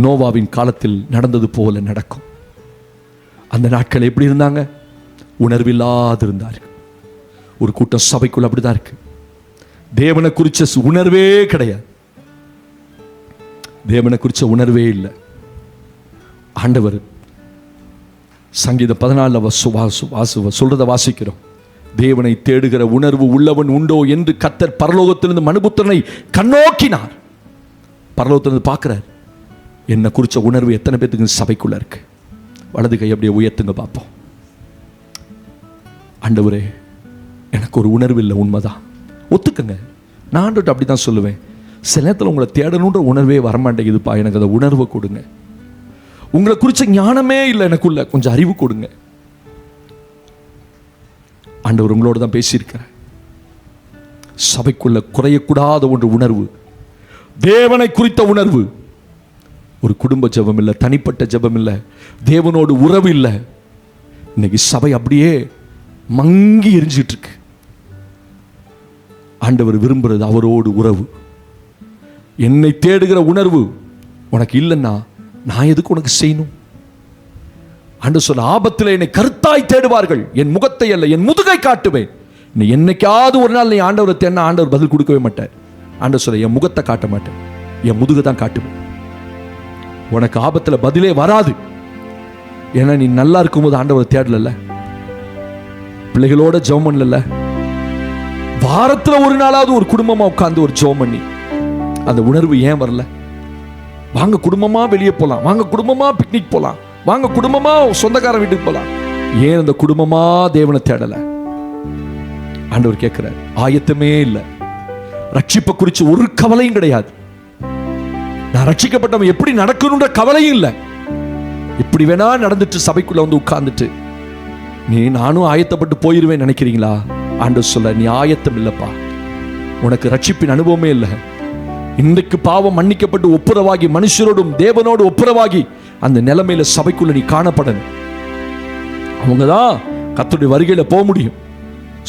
நோவாவின் காலத்தில் நடந்தது போல நடக்கும். அந்த நாட்கள் எப்படி இருந்தாங்க? உணர்வில்லாது இருந்தார்கள். ஒரு கூட்டம் சபைக்குள்ள அப்படிதான் இருக்கு. தேவனை குறிச்ச உணர்வே கிடையாது. தேவனை குறிச்ச உணர்வே இல்லை. ஆண்டவர் சங்கீதம் 14 சொல்றதை வாசிக்கிறோம். தேவனை தேடுகிற உணர்வு உள்ளவன் உண்டோ என்று கர்த்தர் பரலோகத்திலிருந்து மனுபுத்திரனை கண்ணோக்கினார். பரலோகத்திலிருந்து பார்க்கிறார், என்ன குறிச்ச உணர்வு எத்தனை பேருக்கு சபைக்குள்ள இருக்கு? வலது கை அப்படியே உயர்த்துங்க பார்ப்போம். ஆண்டவரே, எனக்கு ஒரு உணர்வு இல்லை. உண்மைதான், ஒத்துக்குங்க. நான் ஆண்டவர்கிட்ட அப்படி தான் சொல்லுவேன். சில நேரத்தில் உங்களை தேடணுன்ற உணர்வே வரமாட்டேங்குதுப்பா, எனக்கு அந்த உணர்வை கொடுங்க. உங்களை குறிச்ச ஞானமே இல்லை எனக்குள்ள, கொஞ்சம் அறிவு கொடுங்க. ஆண்டவர் உங்களோட தான் பேசியிருக்கிறார். சபைக்குள்ள குறையக்கூடாத ஒன்று உணர்வு, தேவனை குறித்த உணர்வு. ஒரு குடும்ப ஜெபம் இல்லை, தனிப்பட்ட ஜெபம் இல்லை, தேவனோடு உறவு இல்லை. இன்னைக்கு சபை அப்படியே மங்கி எரிஞ்சிட்டு இருக்கு. ஆண்டவர் விரும்புறது அவரோடு உறவு. என்னை தேடுகிற உணர்வு உனக்கு இல்லைன்னா நான் எதுக்கு உனக்கு செய்யணும்? ஆண்டவர் சொல்ல, ஆபத்தில் என்னை கருத்தாய் தேடுவார்கள், என் முகத்தை அல்ல என் முதுகை காட்டுவேன். நீ என்னைக்காவது ஒரு நாள் நீ ஆண்டவரை தேடினா ஆண்டவர் பதில் கொடுக்கவே மாட்டார். ஆண்டவர் சொல்ல, என் முகத்தை காட்ட மாட்டேன், என் முதுகை தான் காட்டுவேன். உனக்கு ஆபத்தில் பதிலே வராது. ஏன்னா நீ நல்லா இருக்கும்போது ஆண்டவரை தேடல, பிள்ளைகளோட ஜெபம் பண்ணல, வாரத்துல ஒரு நாளாவது ஒரு குடும்பமா உட்கார்ந்து ஒரு ஜெபம் பண்ணி அந்த உணர்வு ஏன் வரல? வாங்க குடும்பமா வெளியே போலாம், வாங்க குடும்பமா பிக்னிக் போலாம், வாங்க குடும்பமா சொந்தக்கார வீட்டுக்கு போலாம். ஏன் அந்த குடும்பமா தேவனை தேடல? ஆண்டவர் கேட்கிறார். ஆயத்தமே இல்லை. ரட்சிப்பை குறித்து ஒரு கவலையும் கிடையாது. நான் ரட்சிக்கப்பட்டவன் எப்படி நடக்கணும்ன்ற கவலையும் இல்லை. இப்படி வேணா நடந்துட்டு சபைக்குள்ள வந்து உட்கார்ந்துட்டு நீ நானும் ஆயத்தப்பட்டு போயிருவேன் நினைக்கிறீங்களா? ஆண்டவர் சொல்ல, நீ ஆயத்தம் இல்லப்பா. உனக்கு ரட்சிப்பின் அனுபவமே இல்லை. இன்றைக்கு பாவம் மன்னிக்கப்பட்டு ஒப்புரவாகி மனுஷரோடும் தேவனோடு ஒப்புரவாகி அந்த நிலைமையில சபைக்குள்ள நீ காணப்படணும். அவங்கதான் கர்த்தருடைய வருகையில போக முடியும்.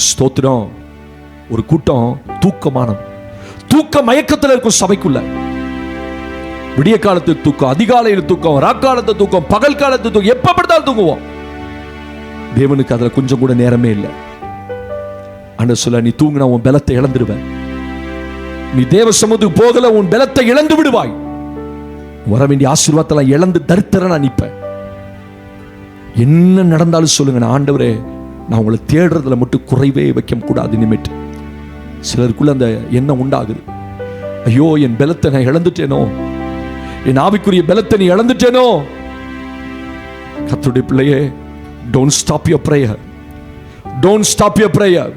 ஸ்தோத்திரம். ஒரு கூட்டம் தூக்க மயக்கத்தில் இருக்கும் சபைக்குள்ள. விடிய காலத்து தூக்கம், அதிகாலையில் தூக்கம், ராக்காலத்து தூக்கம், பகல் காலத்து தூக்கம், எப்ப படுத்தாலும் தூங்குவோம். தேவனுக்கு அதுல கொஞ்சம் கூட நேரமே இல்லை. ஆண்டவர் சொல்ல, நீ தூங்கினா உன் பலத்தை இழந்துடுவ. நீ தேவ சமூகத்துக்கு போகல, உன் பலத்தை இழந்து விடுவாய். வர வேண்டிய ஆசீர்வாதத்தெல்லாம் இழந்து தரித்திரனா நிப்ப. என்ன நடந்தாலும் சொல்லுங்க, நான் ஆண்டவரே, நான் உங்களை தேடுறதுல மட்டும் குறைவே வைக்க கூடாது. இனிமேட்டு சிலருக்குள்ள அந்த எண்ணம் உண்டாகுது. ஐயோ, என் பலத்தை நான் இழந்துட்டேனோ, என் ஆவிக்குரிய பலத்தை நீ இழந்துட்டேனோ. கர்த்தருடைய பிள்ளையே, don't stop your prayer. Don't stop your prayer.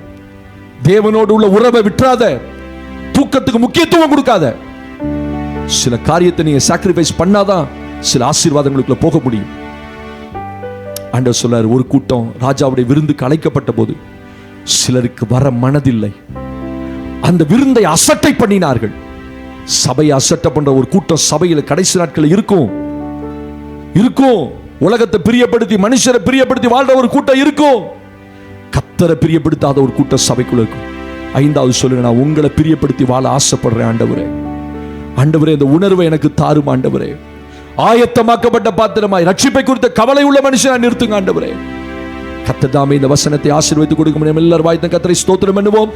தேவனோடு உள்ள உறவை விட்டுறாத. தூக்கத்துக்கு முக்கியத்துவம் கொடுக்காத. சில காரியத்தை நீங்க சாக்ரிஃபைஸ் பண்ணாதான் சில ஆசீர்வாதங்களுக்குள்ள போக முடியும். ஆண்டவர் சொல்றார், ஒரு கூட்டம் ராஜாவுடைய விருந்துக்கு அழைக்கப்பட்ட போது சிலருக்கு வர மனதில்லை. அந்த விருந்தை அசட்டை பண்ணினார்கள். சபையை அசட்டை பண்ற ஒரு கூட்டம் சபையில கடைசி நாட்கள் இருக்கும். உலகத்தை பிரியப்படுத்தி மனுஷரை பிரியப்படுத்தி வாழ்ற ஒரு கூட்டம் இருக்கும். கர்த்தரை பிரியப்படுத்தாத ஒரு கூட்டம் சபைக்குள்ள இருக்கும். 5வது சொல்லுங்க, நான் உங்களை பிரியப்படுத்தி வாழ ஆசைப்படுறேன் ஆண்டவரே. ஆண்டவரே, இந்த உணர்வை எனக்கு தாரும் ஆண்டவரே. ஆயத்தமாக்கப்பட்ட பாத்திரமாய் ரட்சிப்பை குறித்த கவலை உள்ள மனுஷனா நிறுத்துங்க ஆண்டவரே. கர்த்தர் தாமே இந்த வசனத்தை ஆசீர்வதித்து கொடுக்கும். எல்லாரும் வாய்த்த கர்த்தரை ஸ்தோத்திரம் பண்ணுவோம்.